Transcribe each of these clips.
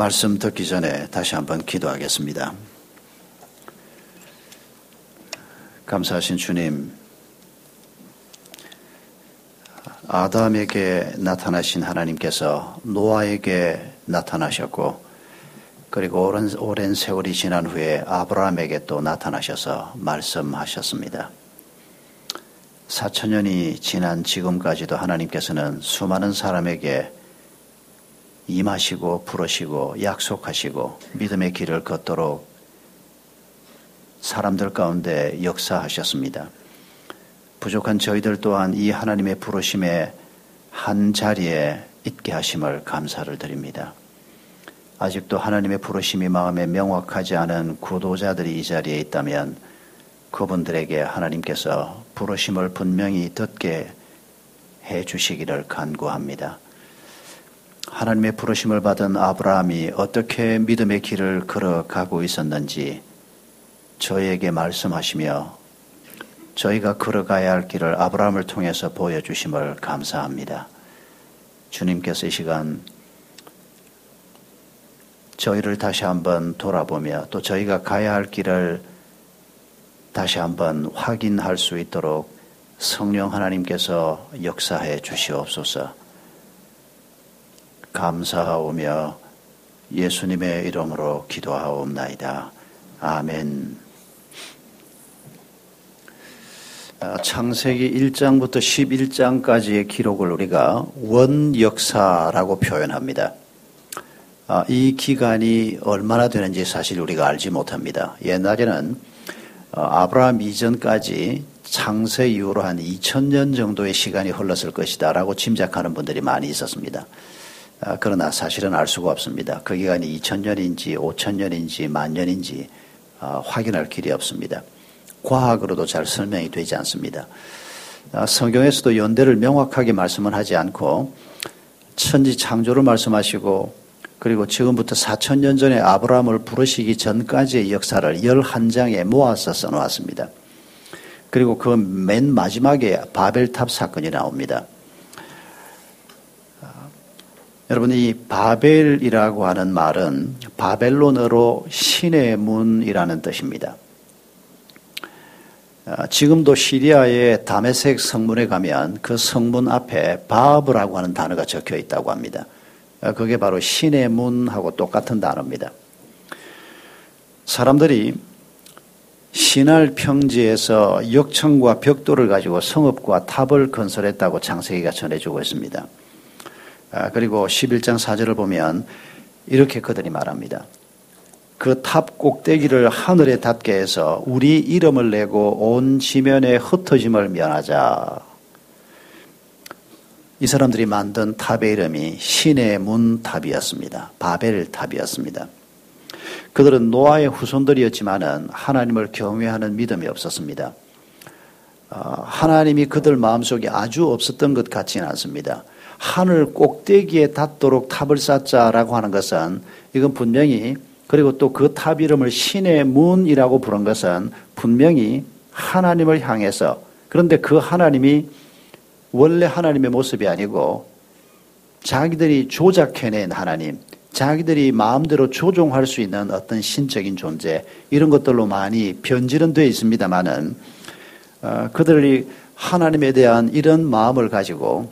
말씀 듣기 전에 다시 한번 기도하겠습니다. 감사하신 주님, 아담에게 나타나신 하나님께서 노아에게 나타나셨고, 그리고 오랜 세월이 지난 후에 아브라함에게 또 나타나셔서 말씀하셨습니다. 4,000년이 지난 지금까지도 하나님께서는 수많은 사람에게 임하시고 부르시고 약속하시고 믿음의 길을 걷도록 사람들 가운데 역사하셨습니다. 부족한 저희들 또한 이 하나님의 부르심의 한 자리에 있게 하심을 감사를 드립니다. 아직도 하나님의 부르심이 마음에 명확하지 않은 구도자들이 이 자리에 있다면 그분들에게 하나님께서 부르심을 분명히 듣게 해 주시기를 간구합니다. 하나님의 부르심을 받은 아브라함이 어떻게 믿음의 길을 걸어가고 있었는지 저희에게 말씀하시며 저희가 걸어가야 할 길을 아브라함을 통해서 보여주심을 감사합니다. 주님께서 이 시간 저희를 다시 한번 돌아보며 또 저희가 가야 할 길을 다시 한번 확인할 수 있도록 성령 하나님께서 역사해 주시옵소서. 감사하오며 예수님의 이름으로 기도하옵나이다. 아멘. 창세기 1장부터 11장까지의 기록을 우리가 원역사라고 표현합니다. 이 기간이 얼마나 되는지 사실 우리가 알지 못합니다. 옛날에는 아브라함 이전까지 창세 이후로 한 2000년 정도의 시간이 흘렀을 것이다 라고 짐작하는 분들이 많이 있었습니다. 그러나 사실은 알 수가 없습니다. 그 기간이 2000년인지 5000년인지 만년인지 확인할 길이 없습니다. 과학으로도 잘 설명이 되지 않습니다. 성경에서도 연대를 명확하게 말씀은 하지 않고 천지 창조를 말씀하시고 그리고 지금부터 4000년 전에 아브라함을 부르시기 전까지의 역사를 11장에 모아서 써놓았습니다. 그리고 그 맨 마지막에 바벨탑 사건이 나옵니다. 여러분, 이 바벨이라고 하는 말은 바벨론어로 신의 문이라는 뜻입니다. 지금도 시리아의 다메섹 성문에 가면 그 성문 앞에 바브라고 하는 단어가 적혀 있다고 합니다. 그게 바로 신의 문하고 똑같은 단어입니다. 사람들이 신할 평지에서 역청과 벽돌을 가지고 성읍과 탑을 건설했다고 창세기가 전해주고 있습니다. 그리고 11장 4절을 보면 이렇게 그들이 말합니다. 그 탑 꼭대기를 하늘에 닿게 해서 우리 이름을 내고 온 지면에 흩어짐을 면하자. 이 사람들이 만든 탑의 이름이 신의 문 탑이었습니다. 바벨 탑이었습니다. 그들은 노아의 후손들이었지만은 하나님을 경외하는 믿음이 없었습니다. 하나님이 그들 마음속에 아주 없었던 것 같지는 않습니다. 하늘 꼭대기에 닿도록 탑을 쌓자라고 하는 것은 이건 분명히 그리고 또 그 탑 이름을 신의 문이라고 부른 것은 분명히 하나님을 향해서 그런데 그 하나님이 원래 하나님의 모습이 아니고 자기들이 조작해낸 하나님, 자기들이 마음대로 조종할 수 있는 어떤 신적인 존재 이런 것들로 많이 변질은 되어 있습니다만은 그들이 하나님에 대한 이런 마음을 가지고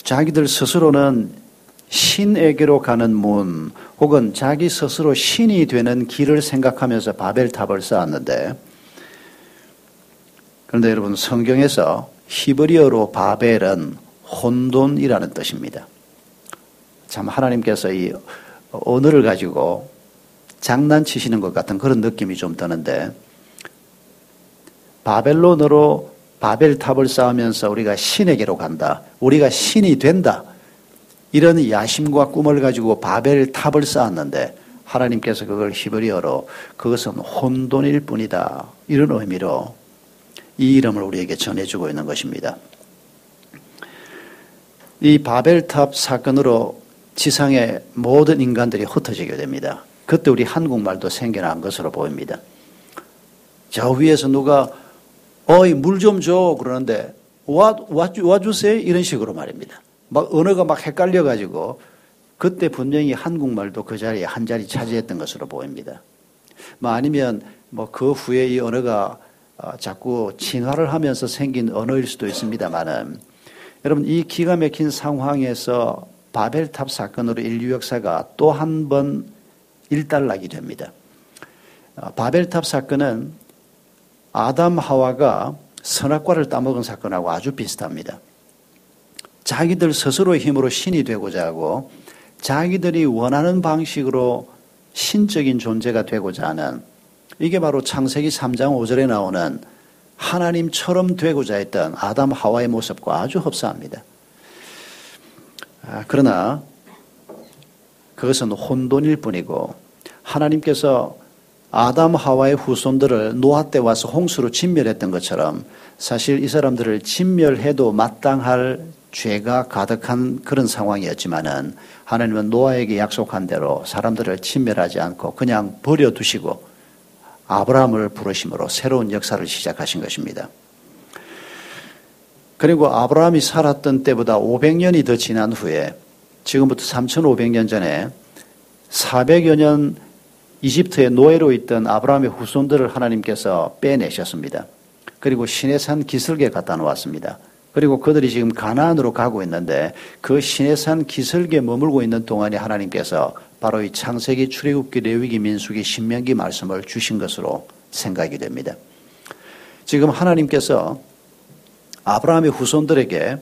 자기들 스스로는 신에게로 가는 문 혹은 자기 스스로 신이 되는 길을 생각하면서 바벨탑을 쌓았는데 그런데 여러분 성경에서 히브리어로 바벨은 혼돈이라는 뜻입니다. 참 하나님께서 이 언어를 가지고 장난치시는 것 같은 그런 느낌이 좀 드는데 바벨론어로 바벨탑을 쌓으면서 우리가 신에게로 간다. 우리가 신이 된다. 이런 야심과 꿈을 가지고 바벨탑을 쌓았는데 하나님께서 그걸 히브리어로 그것은 혼돈일 뿐이다. 이런 의미로 이 이름을 우리에게 전해주고 있는 것입니다. 이 바벨탑 사건으로 지상의 모든 인간들이 흩어지게 됩니다. 그때 우리 한국말도 생겨난 것으로 보입니다. 저 위에서 누가 어이 물 좀 줘 그러는데 와주세요 이런 식으로 말입니다. 막 언어가 막 헷갈려 가지고 그때 분명히 한국말도 그 자리에 한 자리 차지했던 것으로 보입니다. 아니면 그 후에 이 언어가 자꾸 진화를 하면서 생긴 언어일 수도 있습니다만은 여러분 이 기가 막힌 상황에서 바벨탑 사건으로 인류 역사가 또 한 번 일단락이 됩니다. 바벨탑 사건은 아담 하와가 선악과를 따먹은 사건하고 아주 비슷합니다. 자기들 스스로의 힘으로 신이 되고자 하고 자기들이 원하는 방식으로 신적인 존재가 되고자 하는 이게 바로 창세기 3장 5절에 나오는 하나님처럼 되고자 했던 아담 하와의 모습과 아주 흡사합니다. 그러나 그것은 혼돈일 뿐이고 하나님께서 아담 하와의 후손들을 노아 때 와서 홍수로 진멸했던 것처럼 사실 이 사람들을 진멸해도 마땅할 죄가 가득한 그런 상황이었지만은 하나님은 노아에게 약속한 대로 사람들을 진멸하지 않고 그냥 버려두시고 아브라함을 부르심으로 새로운 역사를 시작하신 것입니다. 그리고 아브라함이 살았던 때보다 500년이 더 지난 후에 지금부터 3500년 전에 400여 년 이집트의 노예로 있던 아브라함의 후손들을 하나님께서 빼내셨습니다. 그리고 시내산 기슭에 갖다 놓았습니다. 그리고 그들이 지금 가나안으로 가고 있는데 그 시내산 기슭에 머물고 있는 동안에 하나님께서 바로 이 창세기, 출애굽기, 레위기, 민수기, 신명기 말씀을 주신 것으로 생각이 됩니다. 지금 하나님께서 아브라함의 후손들에게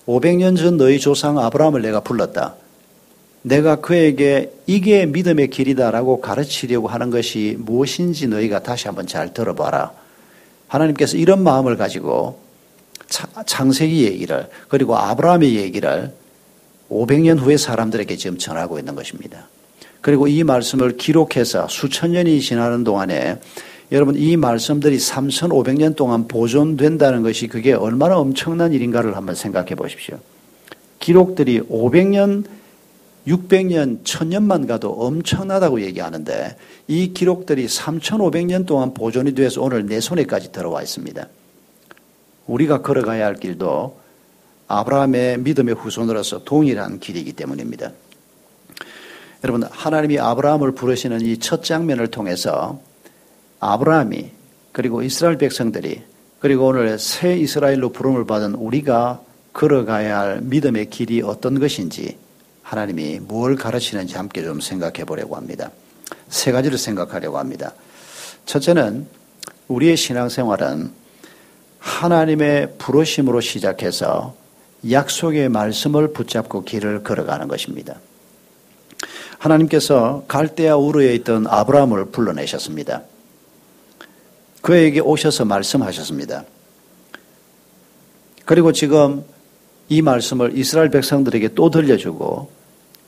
500년 전 너희 조상 아브라함을 내가 불렀다. 내가 그에게 이게 믿음의 길이다라고 가르치려고 하는 것이 무엇인지 너희가 다시 한번 잘 들어봐라. 하나님께서 이런 마음을 가지고 창세기 얘기를 그리고 아브라함의 얘기를 500년 후에 사람들에게 지금 전하고 있는 것입니다. 그리고 이 말씀을 기록해서 수천 년이 지나는 동안에 여러분 이 말씀들이 3,500년 동안 보존된다는 것이 그게 얼마나 엄청난 일인가를 한번 생각해 보십시오. 기록들이 500년 600년, 1000년만 가도 엄청나다고 얘기하는데 이 기록들이 3500년 동안 보존이 돼서 오늘 내 손에까지 들어와 있습니다. 우리가 걸어가야 할 길도 아브라함의 믿음의 후손으로서 동일한 길이기 때문입니다. 여러분, 하나님이 아브라함을 부르시는 이 첫 장면을 통해서 아브라함이 그리고 이스라엘 백성들이 그리고 오늘 새 이스라엘로 부름을 받은 우리가 걸어가야 할 믿음의 길이 어떤 것인지 하나님이 뭘 가르치는지 함께 좀 생각해 보려고 합니다. 세 가지를 생각하려고 합니다. 첫째는 우리의 신앙생활은 하나님의 부르심으로 시작해서 약속의 말씀을 붙잡고 길을 걸어가는 것입니다. 하나님께서 갈대아 우르에 있던 아브라함을 불러내셨습니다. 그에게 오셔서 말씀하셨습니다. 그리고 지금 이 말씀을 이스라엘 백성들에게 또 들려주고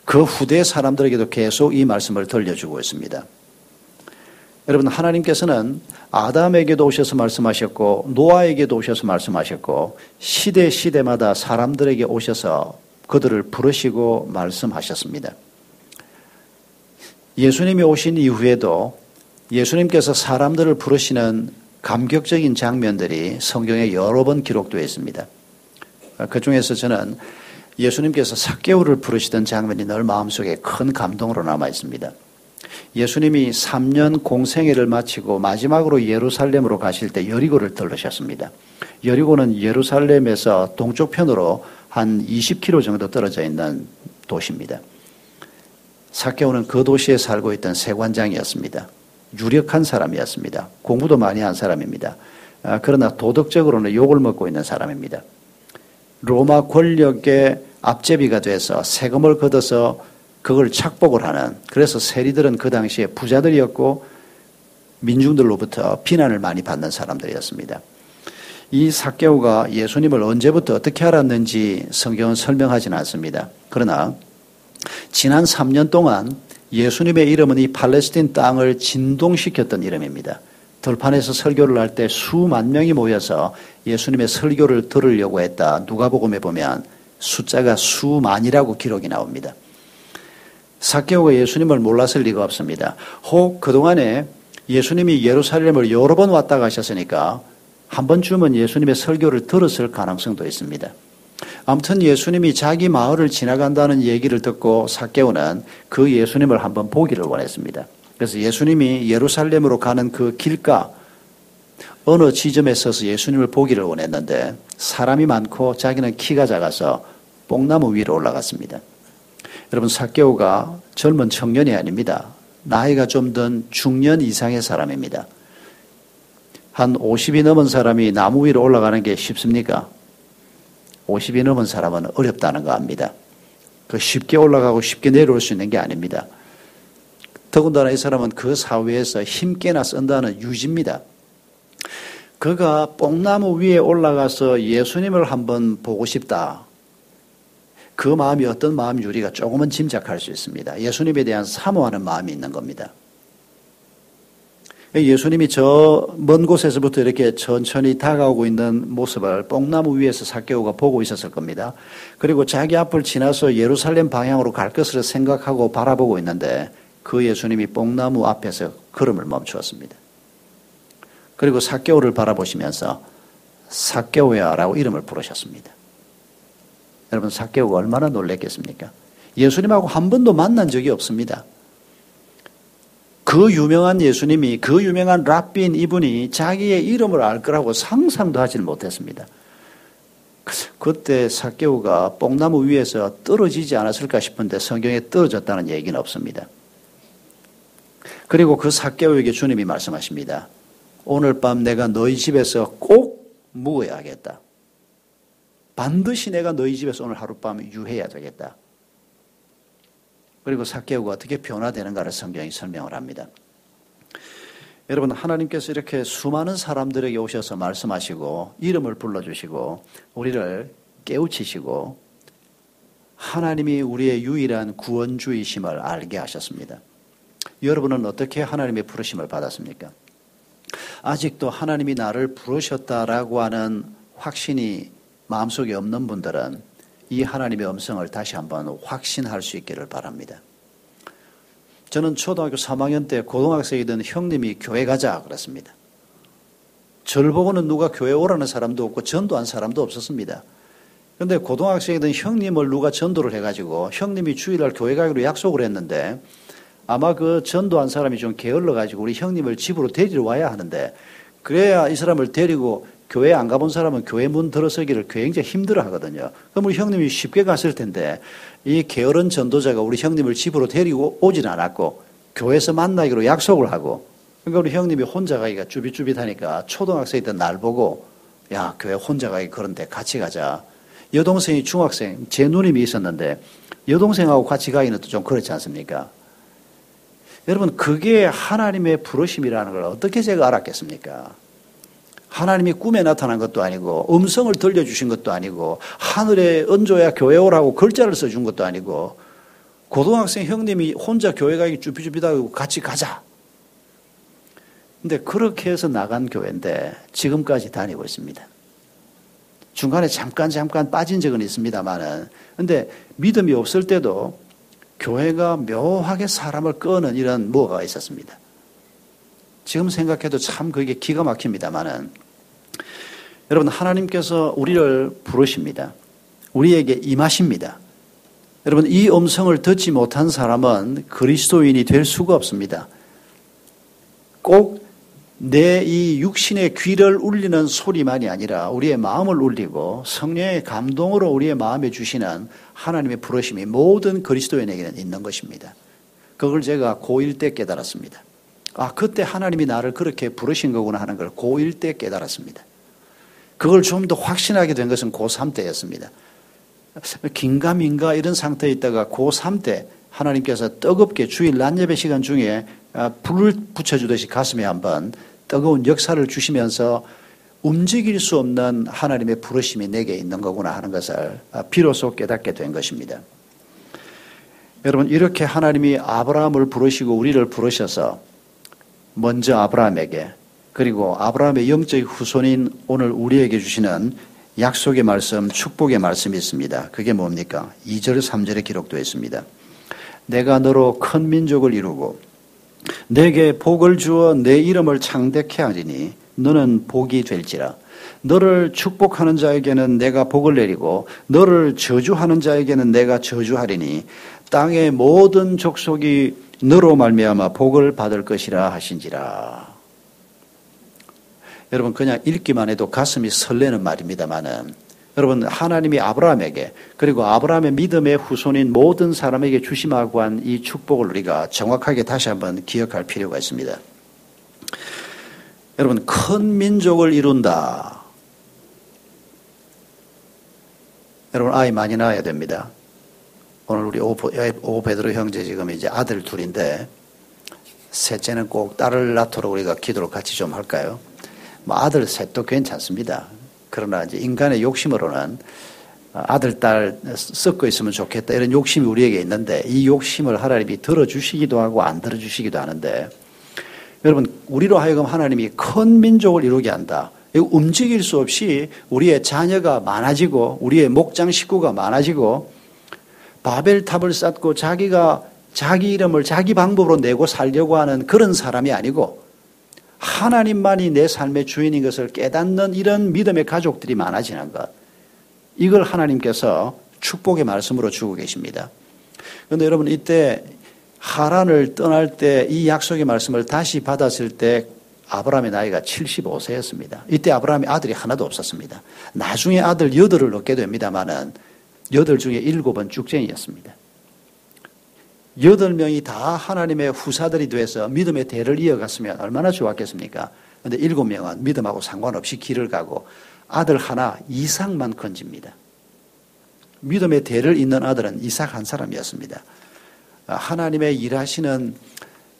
그 후대 사람들에게도 계속 이 말씀을 들려주고 있습니다. 여러분, 하나님께서는 아담에게도 오셔서 말씀하셨고 노아에게도 오셔서 말씀하셨고 시대마다 사람들에게 오셔서 그들을 부르시고 말씀하셨습니다. 예수님이 오신 이후에도 예수님께서 사람들을 부르시는 감격적인 장면들이 성경에 여러 번 기록되어 있습니다. 그중에서 저는 예수님께서 삭개오를 부르시던 장면이 늘 마음속에 큰 감동으로 남아 있습니다. 예수님이 3년 공생애를 마치고 마지막으로 예루살렘으로 가실 때 여리고를 들르셨습니다. 여리고는 예루살렘에서 동쪽편으로 한 20km 정도 떨어져 있는 도시입니다. 삭개오는 그 도시에 살고 있던 세관장이었습니다. 유력한 사람이었습니다. 공부도 많이 한 사람입니다. 그러나 도덕적으로는 욕을 먹고 있는 사람입니다. 로마 권력의 앞제비가 돼서 세금을 걷어서 그걸 착복을 하는, 그래서 세리들은 그 당시에 부자들이었고 민중들로부터 비난을 많이 받는 사람들이었습니다. 이 삭개오가 예수님을 언제부터 어떻게 알았는지 성경은 설명하지는 않습니다. 그러나 지난 3년 동안 예수님의 이름은 이 팔레스틴 땅을 진동시켰던 이름입니다. 들판에서 설교를 할 때 수만 명이 모여서 예수님의 설교를 들으려고 했다. 누가복음에 보면 숫자가 수만이라고 기록이 나옵니다. 삭개오가 예수님을 몰랐을 리가 없습니다. 혹 그동안에 예수님이 예루살렘을 여러 번 왔다 가셨으니까 한 번쯤은 예수님의 설교를 들었을 가능성도 있습니다. 아무튼 예수님이 자기 마을을 지나간다는 얘기를 듣고 삭개오는 그 예수님을 한번 보기를 원했습니다. 그래서 예수님이 예루살렘으로 가는 그 길가 어느 지점에 서서 예수님을 보기를 원했는데 사람이 많고 자기는 키가 작아서 뽕나무 위로 올라갔습니다. 여러분, 삭개오가 젊은 청년이 아닙니다. 나이가 좀 든 중년 이상의 사람입니다. 한 50이 넘은 사람이 나무 위로 올라가는 게 쉽습니까? 50이 넘은 사람은 어렵다는 거 압니다. 그 쉽게 올라가고 쉽게 내려올 수 있는 게 아닙니다. 더군다나 이 사람은 그 사회에서 힘께나 쓴다는 유지입니다. 그가 뽕나무 위에 올라가서 예수님을 한번 보고 싶다. 그 마음이 어떤 마음인지 우리가 조금은 짐작할 수 있습니다. 예수님에 대한 사모하는 마음이 있는 겁니다. 예수님이 저 먼 곳에서부터 이렇게 천천히 다가오고 있는 모습을 뽕나무 위에서 삭개오가 보고 있었을 겁니다. 그리고 자기 앞을 지나서 예루살렘 방향으로 갈 것을 생각하고 바라보고 있는데 그 예수님이 뽕나무 앞에서 걸음을 멈추었습니다. 그리고 삭개오를 바라보시면서 삭개오야 라고 이름을 부르셨습니다. 여러분, 삭개오가 얼마나 놀랐겠습니까? 예수님하고 한 번도 만난 적이 없습니다. 그 유명한 예수님이, 그 유명한 랍비인 이분이 자기의 이름을 알 거라고 상상도 하지는 못했습니다. 그때 삭개오가 뽕나무 위에서 떨어지지 않았을까 싶은데 성경에 떨어졌다는 얘기는 없습니다. 그리고 그 삭개오에게 주님이 말씀하십니다. 오늘 밤 내가 너희 집에서 꼭 묵어야겠다. 반드시 내가 너희 집에서 오늘 하룻밤 유해야 되겠다. 그리고 삭개오가 어떻게 변화되는가를 성경이 설명을 합니다. 여러분, 하나님께서 이렇게 수많은 사람들에게 오셔서 말씀하시고 이름을 불러주시고 우리를 깨우치시고 하나님이 우리의 유일한 구원주이심을 알게 하셨습니다. 여러분은 어떻게 하나님의 부르심을 받았습니까? 아직도 하나님이 나를 부르셨다라고 하는 확신이 마음속에 없는 분들은 이 하나님의 음성을 다시 한번 확신할 수 있기를 바랍니다. 저는 초등학교 3학년 때 고등학생이던 형님이 교회 가자 그랬습니다. 저를 보고는 누가 교회 오라는 사람도 없고 전도한 사람도 없었습니다. 그런데 고등학생이던 형님을 누가 전도를 해가지고 형님이 주일날 교회 가기로 약속을 했는데 아마 그 전도한 사람이 좀 게을러가지고 우리 형님을 집으로 데리러 와야 하는데 그래야 이 사람을 데리고 교회 안 가본 사람은 교회 문 들어서기를 굉장히 힘들어 하거든요. 그럼 우리 형님이 쉽게 갔을 텐데 이 게으른 전도자가 우리 형님을 집으로 데리고 오진 않았고 교회에서 만나기로 약속을 하고 그러니까 우리 형님이 혼자 가기가 쭈빗쭈빗하니까 초등학생이던 날 보고 야, 교회 혼자 가기 그런데 같이 가자. 여동생이 중학생, 제 누님이 있었는데 여동생하고 같이 가기는 또 좀 그렇지 않습니까? 여러분, 그게 하나님의 부르심이라는 걸 어떻게 제가 알았겠습니까? 하나님이 꿈에 나타난 것도 아니고 음성을 들려주신 것도 아니고 하늘에 얹어야 교회 오라고 글자를 써준 것도 아니고 고등학생 형님이 혼자 교회 가기 쭈삣쭈삣하고 같이 가자. 근데 그렇게 해서 나간 교회인데 지금까지 다니고 있습니다. 중간에 잠깐 빠진 적은 있습니다만은 근데 믿음이 없을 때도 교회가 묘하게 사람을 끄는 이런 뭐가 있었습니다. 지금 생각해도 참 그게 기가 막힙니다만은 여러분, 하나님께서 우리를 부르십니다. 우리에게 임하십니다. 여러분, 이 음성을 듣지 못한 사람은 그리스도인이 될 수가 없습니다. 꼭 내 이 육신의 귀를 울리는 소리만이 아니라 우리의 마음을 울리고 성령의 감동으로 우리의 마음에 주시는 하나님의 부르심이 모든 그리스도인에게는 있는 것입니다. 그걸 제가 고1 때 깨달았습니다. 아, 그때 하나님이 나를 그렇게 부르신 거구나 하는 걸 고1 때 깨달았습니다. 그걸 좀 더 확신하게 된 것은 고3 때였습니다. 긴가민가 이런 상태에 있다가 고3 때 하나님께서 뜨겁게 주일 낮 예배 시간 중에 불을 붙여주듯이 가슴에 한번 뜨거운 역사를 주시면서 움직일 수 없는 하나님의 부르심이 내게 있는 거구나 하는 것을 비로소 깨닫게 된 것입니다. 여러분, 이렇게 하나님이 아브라함을 부르시고 우리를 부르셔서 먼저 아브라함에게 그리고 아브라함의 영적 후손인 오늘 우리에게 주시는 약속의 말씀, 축복의 말씀이 있습니다. 그게 뭡니까? 2절, 3절에 기록되어 있습니다. 내가 너로 큰 민족을 이루고 내게 복을 주어 내 이름을 창대케 하리니 너는 복이 될지라. 너를 축복하는 자에게는 내가 복을 내리고 너를 저주하는 자에게는 내가 저주하리니 땅의 모든 족속이 너로 말미암아 복을 받을 것이라 하신지라. 여러분 그냥 읽기만 해도 가슴이 설레는 말입니다마는 여러분 하나님이 아브라함에게 그리고 아브라함의 믿음의 후손인 모든 사람에게 주심하고 한 이 축복을 우리가 정확하게 다시 한번 기억할 필요가 있습니다. 여러분 큰 민족을 이룬다. 여러분 아이 많이 낳아야 됩니다. 오늘 우리 오 베드로 형제 지금 이제 아들 둘인데 셋째는 꼭 딸을 낳도록 우리가 기도를 같이 좀 할까요? 뭐 아들 셋도 괜찮습니다. 그러나 이제 인간의 욕심으로는 아들, 딸 섞어 있으면 좋겠다 이런 욕심이 우리에게 있는데 이 욕심을 하나님이 들어주시기도 하고 안 들어주시기도 하는데 여러분 우리로 하여금 하나님이 큰 민족을 이루게 한다. 움직일 수 없이 우리의 자녀가 많아지고 우리의 목장 식구가 많아지고 바벨탑을 쌓고 자기가 자기 이름을 자기 방법으로 내고 살려고 하는 그런 사람이 아니고 하나님만이 내 삶의 주인인 것을 깨닫는 이런 믿음의 가족들이 많아지는 것. 이걸 하나님께서 축복의 말씀으로 주고 계십니다. 그런데 여러분 이때 하란을 떠날 때 이 약속의 말씀을 다시 받았을 때 아브라함의 나이가 75세였습니다. 이때 아브라함의 아들이 하나도 없었습니다. 나중에 아들 8을 얻게 됩니다마는 8 중에 7은 쭉쟁이였습니다. 8명이 다 하나님의 후사들이 돼서 믿음의 대를 이어갔으면 얼마나 좋았겠습니까? 그런데 7명은 믿음하고 상관없이 길을 가고 아들 하나 이삭만 건집니다. 믿음의 대를 잇는 아들은 이삭 한 사람이었습니다. 하나님의 일하시는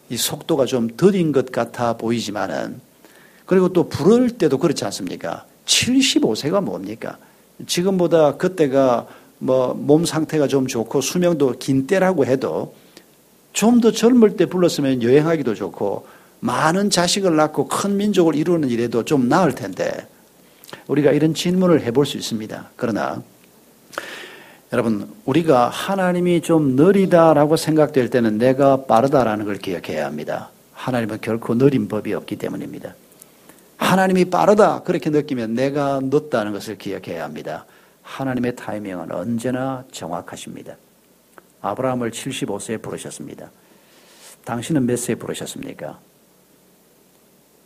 이 속도가 좀 더딘 것 같아 보이지만은 그리고 또 부를 때도 그렇지 않습니까? 75세가 뭡니까? 지금보다 그때가 뭐 몸 상태가 좀 좋고 수명도 긴 때라고 해도 좀 더 젊을 때 불렀으면 여행하기도 좋고 많은 자식을 낳고 큰 민족을 이루는 일에도 좀 나을 텐데 우리가 이런 질문을 해볼 수 있습니다. 그러나 여러분 우리가 하나님이 좀 느리다라고 생각될 때는 내가 빠르다라는 걸 기억해야 합니다. 하나님은 결코 느린 법이 없기 때문입니다. 하나님이 빠르다 그렇게 느끼면 내가 늦다는 것을 기억해야 합니다. 하나님의 타이밍은 언제나 정확하십니다. 아브라함을 75세에 부르셨습니다. 당신은 몇 세에 부르셨습니까?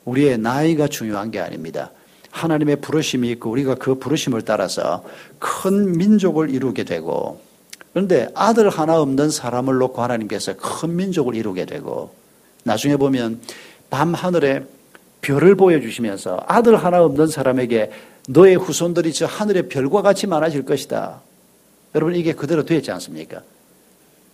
우리의 나이가 중요한 게 아닙니다. 하나님의 부르심이 있고 우리가 그 부르심을 따라서 큰 민족을 이루게 되고 그런데 아들 하나 없는 사람을 놓고 하나님께서 큰 민족을 이루게 되고 나중에 보면 밤하늘에 별을 보여주시면서 아들 하나 없는 사람에게 너의 후손들이 저 하늘의 별과 같이 많아질 것이다. 여러분 이게 그대로 되지 않습니까?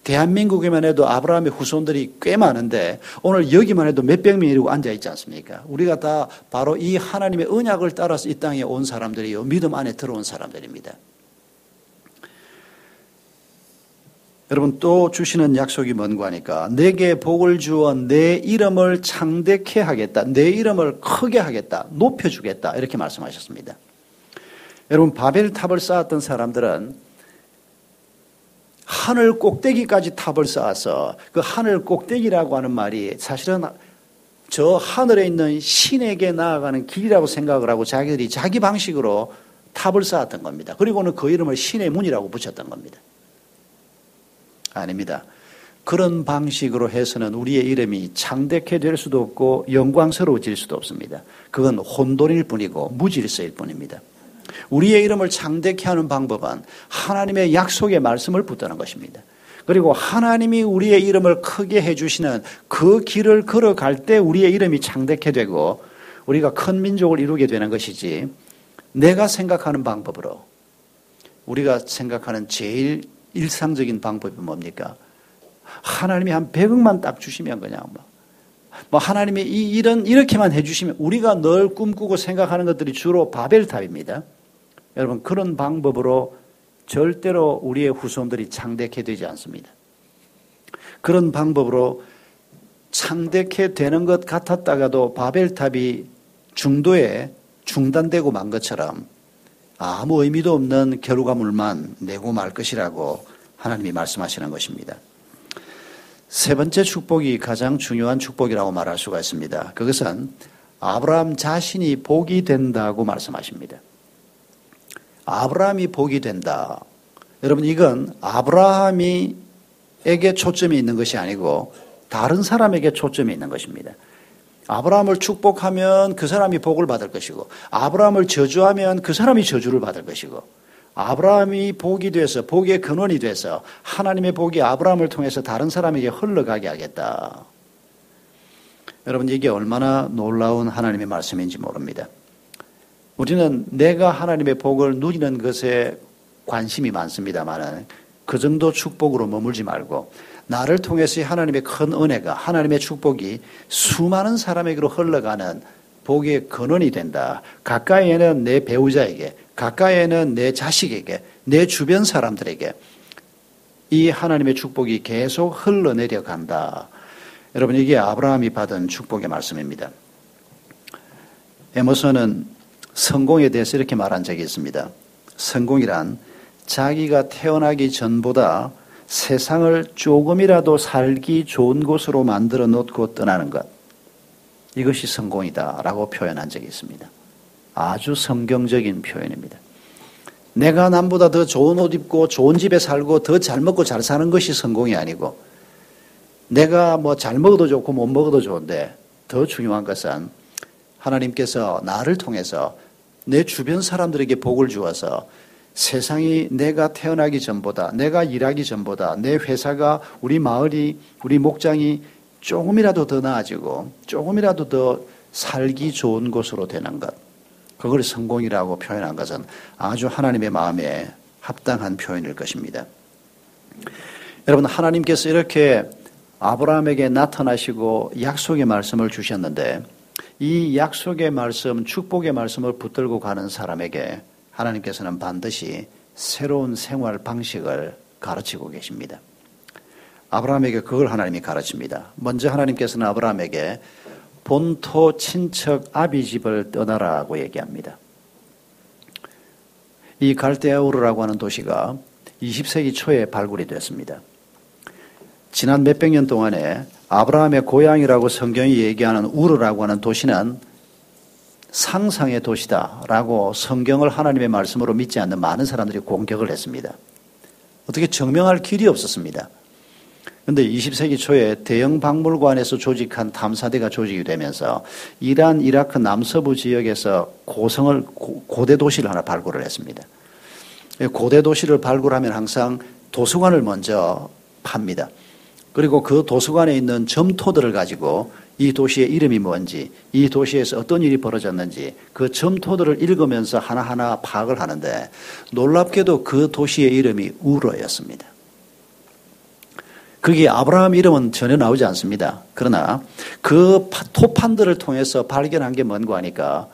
대한민국에만 해도 아브라함의 후손들이 꽤 많은데 오늘 여기만 해도 몇백 명이라고 앉아있지 않습니까? 우리가 다 바로 이 하나님의 언약을 따라서 이 땅에 온 사람들이요. 믿음 안에 들어온 사람들입니다. 여러분 또 주시는 약속이 뭔가 하니까 내게 복을 주어 내 이름을 창대케 하겠다. 내 이름을 크게 하겠다. 높여주겠다. 이렇게 말씀하셨습니다. 여러분 바벨탑을 쌓았던 사람들은 하늘 꼭대기까지 탑을 쌓아서 그 하늘 꼭대기라고 하는 말이 사실은 저 하늘에 있는 신에게 나아가는 길이라고 생각을 하고 자기들이 자기 방식으로 탑을 쌓았던 겁니다. 그리고는 그 이름을 신의 문이라고 붙였던 겁니다. 아닙니다. 그런 방식으로 해서는 우리의 이름이 창대케 될 수도 없고 영광스러워질 수도 없습니다. 그건 혼돈일 뿐이고 무질서일 뿐입니다. 우리의 이름을 창대케 하는 방법은 하나님의 약속의 말씀을 붙드는 것입니다. 그리고 하나님이 우리의 이름을 크게 해주시는 그 길을 걸어갈 때 우리의 이름이 창대케 되고 우리가 큰 민족을 이루게 되는 것이지 내가 생각하는 방법으로 우리가 생각하는 제일 일상적인 방법이 뭡니까? 하나님이 한 100억만 딱 주시면 그냥 뭐 하나님이 이렇게만 해주시면 우리가 늘 꿈꾸고 생각하는 것들이 주로 바벨탑입니다. 여러분 그런 방법으로 절대로 우리의 후손들이 창대케 되지 않습니다. 그런 방법으로 창대케 되는 것 같았다가도 바벨탑이 중도에 중단되고 만 것처럼 아무 의미도 없는 결과물만 내고 말 것이라고 하나님이 말씀하시는 것입니다. 세 번째 축복이 가장 중요한 축복이라고 말할 수가 있습니다. 그것은 아브라함 자신이 복이 된다고 말씀하십니다. 아브라함이 복이 된다. 여러분, 이건 아브라함에게 초점이 있는 것이 아니고 다른 사람에게 초점이 있는 것입니다. 아브라함을 축복하면 그 사람이 복을 받을 것이고, 아브라함을 저주하면 그 사람이 저주를 받을 것이고, 아브라함이 복이 돼서, 복의 근원이 돼서 하나님의 복이 아브라함을 통해서 다른 사람에게 흘러가게 하겠다. 여러분, 이게 얼마나 놀라운 하나님의 말씀인지 모릅니다. 우리는 내가 하나님의 복을 누리는 것에 관심이 많습니다만 그 정도 축복으로 머물지 말고 나를 통해서 하나님의 큰 은혜가, 하나님의 축복이 수많은 사람에게로 흘러가는 복의 근원이 된다. 가까이에는 내 배우자에게, 가까이에는 내 자식에게, 내 주변 사람들에게 이 하나님의 축복이 계속 흘러내려 간다. 여러분, 이게 아브라함이 받은 축복의 말씀입니다. 에머슨은 성공에 대해서 이렇게 말한 적이 있습니다. 성공이란 자기가 태어나기 전보다 세상을 조금이라도 살기 좋은 곳으로 만들어 놓고 떠나는 것, 이것이 성공이다라고 표현한 적이 있습니다. 아주 성경적인 표현입니다. 내가 남보다 더 좋은 옷 입고 좋은 집에 살고 더 잘 먹고 잘 사는 것이 성공이 아니고, 내가 뭐 잘 먹어도 좋고 못 먹어도 좋은데 더 중요한 것은 하나님께서 나를 통해서 내 주변 사람들에게 복을 주어서 세상이 내가 태어나기 전보다, 내가 일하기 전보다 내 회사가, 우리 마을이, 우리 목장이 조금이라도 더 나아지고 조금이라도 더 살기 좋은 곳으로 되는 것, 그걸 성공이라고 표현한 것은 아주 하나님의 마음에 합당한 표현일 것입니다. 여러분, 하나님께서 이렇게 아브라함에게 나타나시고 약속의 말씀을 주셨는데 이 약속의 말씀, 축복의 말씀을 붙들고 가는 사람에게 하나님께서는 반드시 새로운 생활 방식을 가르치고 계십니다. 아브라함에게 그걸 하나님이 가르칩니다. 먼저 하나님께서는 아브라함에게 본토 친척 아비 집을 떠나라고 얘기합니다. 이 갈대아 우르라고 하는 도시가 20세기 초에 발굴이 됐습니다. 지난 몇백 년 동안에 아브라함의 고향이라고 성경이 얘기하는 우르라고 하는 도시는 상상의 도시다라고 성경을 하나님의 말씀으로 믿지 않는 많은 사람들이 공격을 했습니다. 어떻게 증명할 길이 없었습니다. 그런데 20세기 초에 대형 박물관에서 조직한 탐사대가 조직이 되면서 이란, 이라크 남서부 지역에서 고대 도시를 하나 발굴을 했습니다. 고대 도시를 발굴하면 항상 도서관을 먼저 팝니다. 그리고 그 도서관에 있는 점토들을 가지고 이 도시의 이름이 뭔지, 이 도시에서 어떤 일이 벌어졌는지 그 점토들을 읽으면서 하나하나 파악을 하는데 놀랍게도 그 도시의 이름이 우르였습니다. 거기에 아브라함 이름은 전혀 나오지 않습니다. 그러나 그 토판들을 통해서 발견한 게 뭔가 하니까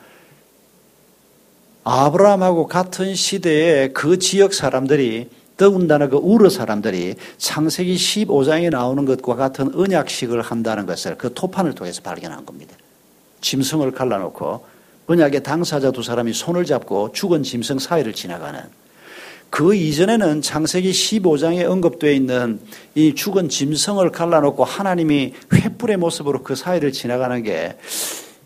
아브라함하고 같은 시대에 그 지역 사람들이, 더군다나 그 우르 사람들이 창세기 15장에 나오는 것과 같은 언약식을 한다는 것을 그 토판을 통해서 발견한 겁니다. 짐승을 갈라놓고 언약의 당사자 두 사람이 손을 잡고 죽은 짐승 사이를 지나가는, 그 이전에는 창세기 15장에 언급되어 있는 이 죽은 짐승을 갈라놓고 하나님이 횃불의 모습으로 그 사이를 지나가는 게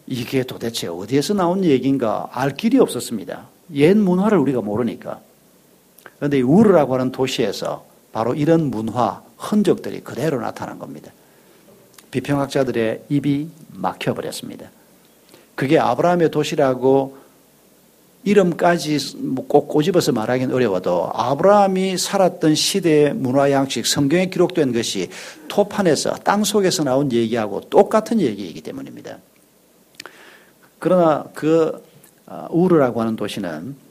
이게 도대체 어디에서 나온 얘기인가 알 길이 없었습니다. 옛 문화를 우리가 모르니까. 그런데 우르라고 하는 도시에서 바로 이런 문화 흔적들이 그대로 나타난 겁니다. 비평학자들의 입이 막혀버렸습니다. 그게 아브라함의 도시라고 이름까지 꼭 꼬집어서 말하기는 어려워도 아브라함이 살았던 시대의 문화 양식, 성경에 기록된 것이 토판에서, 땅 속에서 나온 얘기하고 똑같은 얘기이기 때문입니다. 그러나 그 우르라고 하는 도시는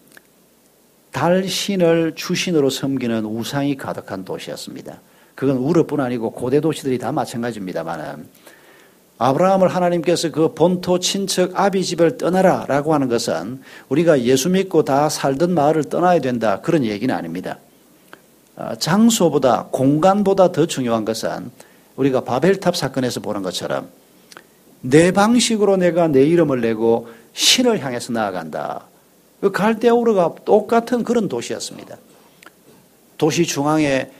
달신을 주신으로 섬기는 우상이 가득한 도시였습니다. 그건 우르뿐 아니고 고대 도시들이 다 마찬가지입니다만, 아브라함을 하나님께서 그 본토 친척 아비 집을 떠나라라고 하는 것은 우리가 예수 믿고 다 살던 마을을 떠나야 된다, 그런 얘기는 아닙니다. 장소보다, 공간보다 더 중요한 것은 우리가 바벨탑 사건에서 보는 것처럼 내 방식으로 내가 내 이름을 내고 신을 향해서 나아간다. 그 갈대아 우르가 똑같은 그런 도시였습니다. 도시 중앙에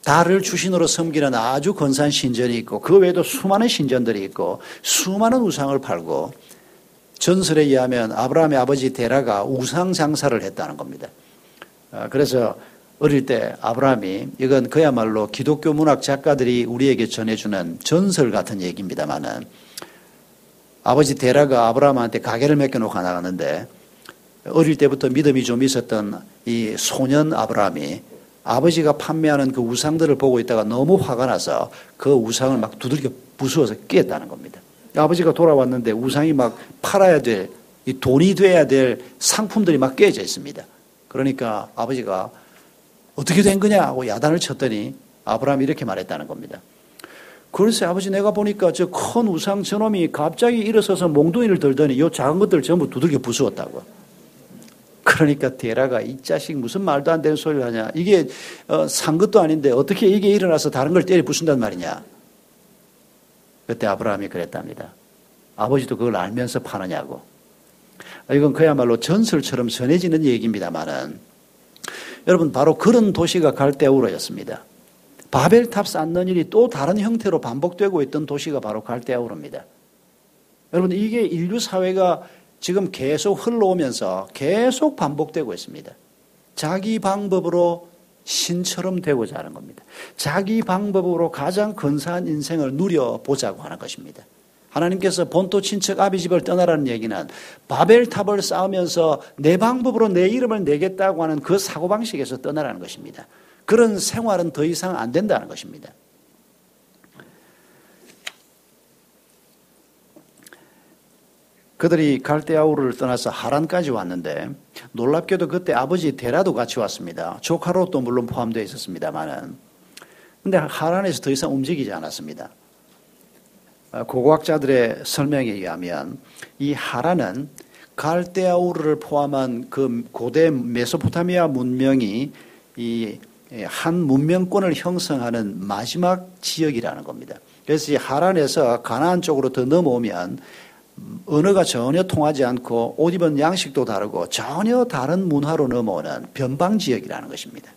달을 주신으로 섬기는 아주 근사한 신전이 있고 그 외에도 수많은 신전들이 있고 수많은 우상을 팔고 전설에 의하면 아브라함의 아버지 데라가 우상 장사를 했다는 겁니다. 그래서 어릴 때 아브라함이, 이건 그야말로 기독교 문학 작가들이 우리에게 전해주는 전설 같은 얘기입니다만은, 아버지 데라가 아브라함한테 가게를 맡겨놓고 나가는데 어릴 때부터 믿음이 좀 있었던 이 소년 아브라함이 아버지가 판매하는 그 우상들을 보고 있다가 너무 화가 나서 그 우상을 막 두들겨 부수어서 깨었다는 겁니다. 아버지가 돌아왔는데 우상이 막 팔아야 될, 이 돈이 돼야 될 상품들이 막 깨져 있습니다. 그러니까 아버지가 어떻게 된 거냐 하고 야단을 쳤더니 아브라함이 이렇게 말했다는 겁니다. 그래서 아버지, 내가 보니까 저 큰 우상 저놈이 갑자기 일어서서 몽둥이를 들더니 이 작은 것들 전부 두들겨 부수었다고. 그러니까 데라가, 이 자식 무슨 말도 안 되는 소리를 하냐. 이게 산 것도 아닌데 어떻게 이게 일어나서 다른 걸 때려 부순단 말이냐. 그때 아브라함이 그랬답니다. 아버지도 그걸 알면서 파느냐고. 이건 그야말로 전설처럼 전해지는 얘기입니다만은, 여러분, 바로 그런 도시가 갈대아우르였습니다. 바벨탑 쌓는 일이 또 다른 형태로 반복되고 있던 도시가 바로 갈대아우르입니다. 여러분, 이게 인류 사회가 지금 계속 흘러오면서 계속 반복되고 있습니다. 자기 방법으로 신처럼 되고자 하는 겁니다. 자기 방법으로 가장 근사한 인생을 누려보자고 하는 것입니다. 하나님께서 본토 친척 아비 집을 떠나라는 얘기는 바벨탑을 쌓으면서 내 방법으로 내 이름을 내겠다고 하는 그 사고방식에서 떠나라는 것입니다. 그런 생활은 더 이상 안 된다는 것입니다. 그들이 갈대아우르를 떠나서 하란까지 왔는데 놀랍게도 그때 아버지 데라도 같이 왔습니다. 조카롯도 물론 포함되어 있었습니다만은, 근데 하란에서 더 이상 움직이지 않았습니다. 고고학자들의 설명에 의하면 이 하란은 갈대아우르를 포함한 그 고대 메소포타미아 문명이 이 한 문명권을 형성하는 마지막 지역이라는 겁니다. 그래서 이 하란에서 가나안 쪽으로 더 넘어오면 언어가 전혀 통하지 않고 옷 입은 양식도 다르고 전혀 다른 문화로 넘어오는 변방 지역이라는 것입니다.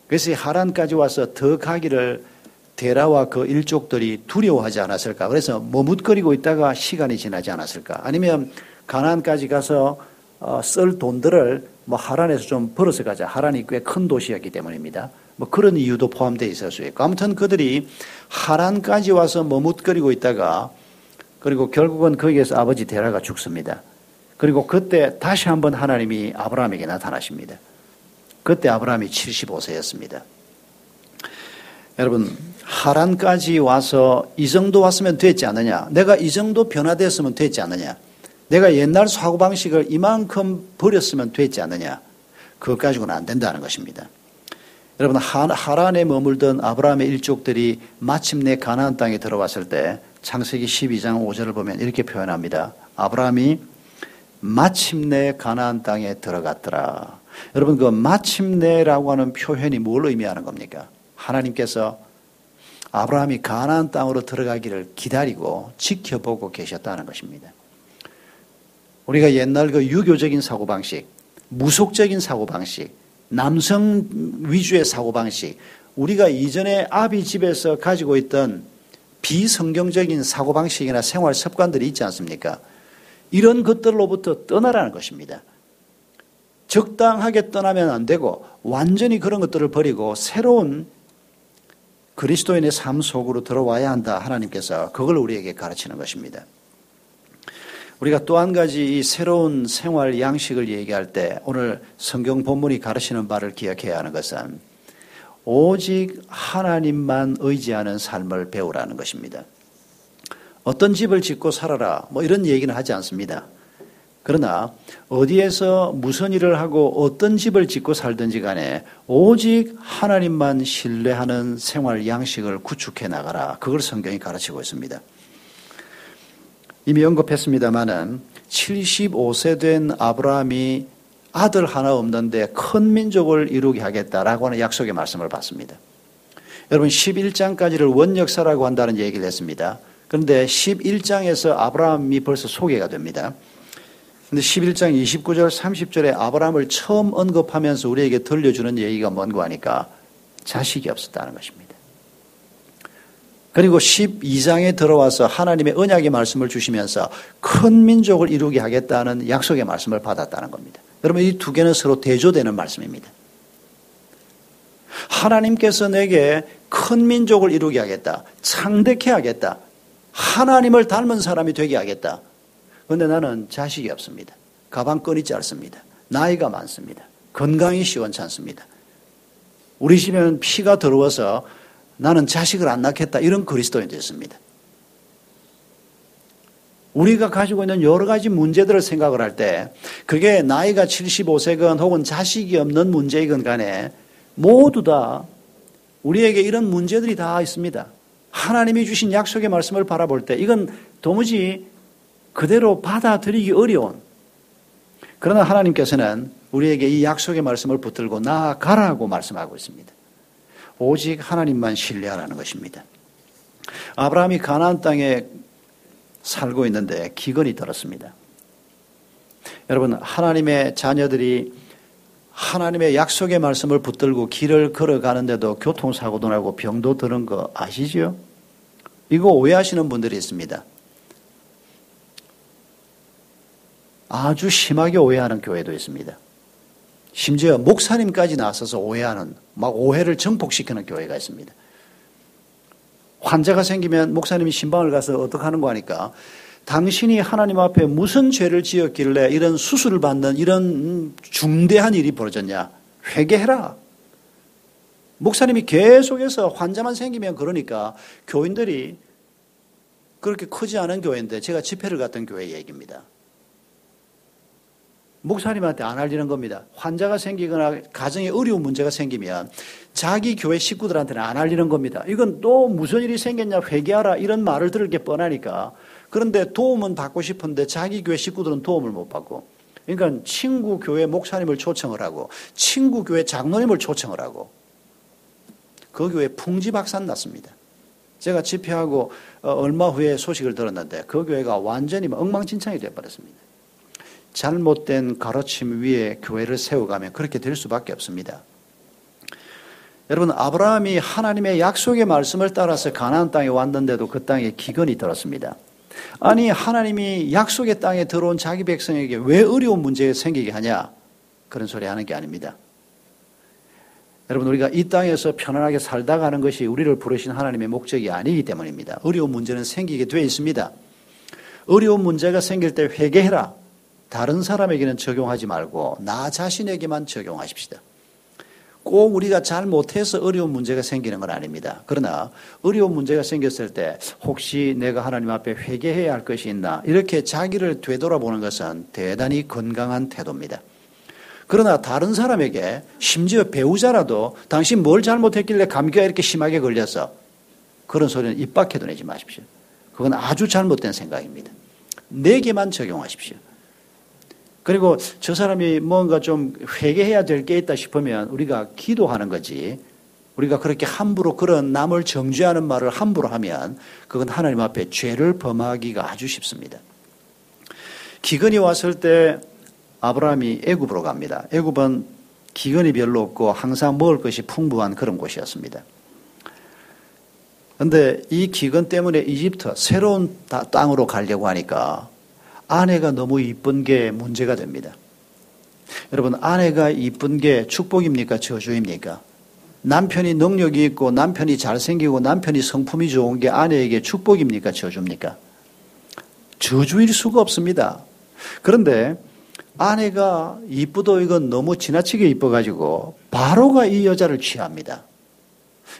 그래서 이 하란까지 와서 더 가기를 데라와 그 일족들이 두려워하지 않았을까? 그래서 머뭇거리고 있다가 시간이 지나지 않았을까? 아니면 가나안까지 가서 쓸 돈들을 뭐 하란에서 좀 벌어서 가자. 하란이 꽤 큰 도시였기 때문입니다. 뭐 그런 이유도 포함되어 있을 수 있고. 아무튼 그들이 하란까지 와서 머뭇거리고 있다가, 그리고 결국은 거기에서 아버지 데라가 죽습니다. 그리고 그때 다시 한번 하나님이 아브라함에게 나타나십니다. 그때 아브라함이 75세였습니다. 여러분, 하란까지 와서 이 정도 왔으면 됐지 않느냐? 내가 이 정도 변화됐으면 됐지 않느냐? 내가 옛날 사고방식을 이만큼 버렸으면 됐지 않느냐? 그것 가지고는 안 된다는 것입니다. 여러분, 하란에 머물던 아브라함의 일족들이 마침내 가나안 땅에 들어왔을 때 창세기 12장 5절을 보면 이렇게 표현합니다. 아브라함이 마침내 가나안 땅에 들어갔더라. 여러분, 그 마침내라고 하는 표현이 뭘 의미하는 겁니까? 하나님께서 아브라함이 가나안 땅으로 들어가기를 기다리고 지켜보고 계셨다는 것입니다. 우리가 옛날 그 유교적인 사고방식, 무속적인 사고방식, 남성 위주의 사고방식, 우리가 이전에 아비 집에서 가지고 있던 비성경적인 사고방식이나 생활 습관들이 있지 않습니까? 이런 것들로부터 떠나라는 것입니다. 적당하게 떠나면 안 되고 완전히 그런 것들을 버리고 새로운 그리스도인의 삶 속으로 들어와야 한다. 하나님께서 그걸 우리에게 가르치는 것입니다. 우리가 또 한 가지 이 새로운 생활 양식을 얘기할 때 오늘 성경 본문이 가르치는 바를 기억해야 하는 것은 오직 하나님만 의지하는 삶을 배우라는 것입니다. 어떤 집을 짓고 살아라 뭐 이런 얘기는 하지 않습니다. 그러나 어디에서 무슨 일을 하고 어떤 집을 짓고 살든지 간에 오직 하나님만 신뢰하는 생활 양식을 구축해 나가라. 그걸 성경이 가르치고 있습니다. 이미 언급했습니다마는 75세 된 아브라함이 아들 하나 없는데 큰 민족을 이루게 하겠다라고 하는 약속의 말씀을 받습니다. 여러분 11장까지를 원역사라고 한다는 얘기를 했습니다. 그런데 11장에서 아브라함이 벌써 소개가 됩니다. 그런데 11장 29절 30절에 아브라함을 처음 언급하면서 우리에게 들려주는 얘기가 뭔가 하니까 자식이 없었다는 것입니다. 그리고 12장에 들어와서 하나님의 언약의 말씀을 주시면서 큰 민족을 이루게 하겠다는 약속의 말씀을 받았다는 겁니다. 여러분, 이 두 개는 서로 대조되는 말씀입니다. 하나님께서 내게 큰 민족을 이루게 하겠다. 창대케 하겠다. 하나님을 닮은 사람이 되게 하겠다. 그런데 나는 자식이 없습니다. 가방끈이 짧습니다. 나이가 많습니다. 건강이 시원찮습니다. 우리 집에는 피가 들어와서 나는 자식을 안 낳겠다. 이런 그리스도인이 됐습니다. 우리가 가지고 있는 여러 가지 문제들을 생각을 할 때 그게 나이가 75세건 혹은 자식이 없는 문제이건 간에 모두 다 우리에게 이런 문제들이 다 있습니다. 하나님이 주신 약속의 말씀을 바라볼 때 이건 도무지 그대로 받아들이기 어려운, 그러나 하나님께서는 우리에게 이 약속의 말씀을 붙들고 나아가라고 말씀하고 있습니다. 오직 하나님만 신뢰하라는 것입니다. 아브라함이 가나안 땅에 살고 있는데 기근이 들었습니다. 여러분, 하나님의 자녀들이 하나님의 약속의 말씀을 붙들고 길을 걸어가는데도 교통사고도 나고 병도 드는 거 아시죠? 이거 오해하시는 분들이 있습니다. 아주 심하게 오해하는 교회도 있습니다. 심지어 목사님까지 나서서 오해하는, 막 오해를 증폭시키는 교회가 있습니다. 환자가 생기면 목사님이 신방을 가서 어떻게 하는 거 하니까 당신이 하나님 앞에 무슨 죄를 지었길래 이런 수술을 받는 이런 중대한 일이 벌어졌냐? 회개해라. 목사님이 계속해서 환자만 생기면 그러니까 교인들이 그렇게 크지 않은 교회인데 제가 집회를 갔던 교회 얘기입니다. 목사님한테 안 알리는 겁니다. 환자가 생기거나 가정에 어려운 문제가 생기면 자기 교회 식구들한테는 안 알리는 겁니다. 이건 또 무슨 일이 생겼냐 회개하라 이런 말을 들을 게 뻔하니까. 그런데 도움은 받고 싶은데 자기 교회 식구들은 도움을 못 받고. 그러니까 친구 교회 목사님을 초청을 하고 친구 교회 장로님을 초청을 하고 그 교회 풍지박산 났습니다. 제가 집회하고 얼마 후에 소식을 들었는데 그 교회가 완전히 엉망진창이 되어버렸습니다. 잘못된 가르침 위에 교회를 세워가면 그렇게 될 수밖에 없습니다. 여러분, 아브라함이 하나님의 약속의 말씀을 따라서 가나안 땅에 왔는데도 그 땅에 기근이 들었습니다. 아니, 하나님이 약속의 땅에 들어온 자기 백성에게 왜 어려운 문제가 생기게 하냐? 그런 소리 하는 게 아닙니다. 여러분, 우리가 이 땅에서 편안하게 살다 가는 것이 우리를 부르신 하나님의 목적이 아니기 때문입니다. 어려운 문제는 생기게 되어 있습니다. 어려운 문제가 생길 때 회개해라. 다른 사람에게는 적용하지 말고 나 자신에게만 적용하십시다. 꼭 우리가 잘 못해서 어려운 문제가 생기는 건 아닙니다. 그러나 어려운 문제가 생겼을 때 혹시 내가 하나님 앞에 회개해야 할 것이 있나 이렇게 자기를 되돌아보는 것은 대단히 건강한 태도입니다. 그러나 다른 사람에게 심지어 배우자라도 당신 뭘 잘못했길래 감기가 이렇게 심하게 걸려서 그런 소리는 입 밖에도 내지 마십시오. 그건 아주 잘못된 생각입니다. 내게만 적용하십시오. 그리고 저 사람이 뭔가 좀 회개해야 될 게 있다 싶으면 우리가 기도하는 거지, 우리가 그렇게 함부로 그런 남을 정죄하는 말을 함부로 하면 그건 하나님 앞에 죄를 범하기가 아주 쉽습니다. 기근이 왔을 때 아브라함이 애굽으로 갑니다. 애굽은 기근이 별로 없고 항상 먹을 것이 풍부한 그런 곳이었습니다. 그런데 이 기근 때문에 이집트 새로운 땅으로 가려고 하니까 아내가 너무 이쁜 게 문제가 됩니다. 여러분, 아내가 이쁜 게 축복입니까? 저주입니까? 남편이 능력이 있고 남편이 잘생기고 남편이 성품이 좋은 게 아내에게 축복입니까? 저주입니까? 저주일 수가 없습니다. 그런데 아내가 이쁘도 이건 너무 지나치게 이뻐가지고 바로가 이 여자를 취합니다.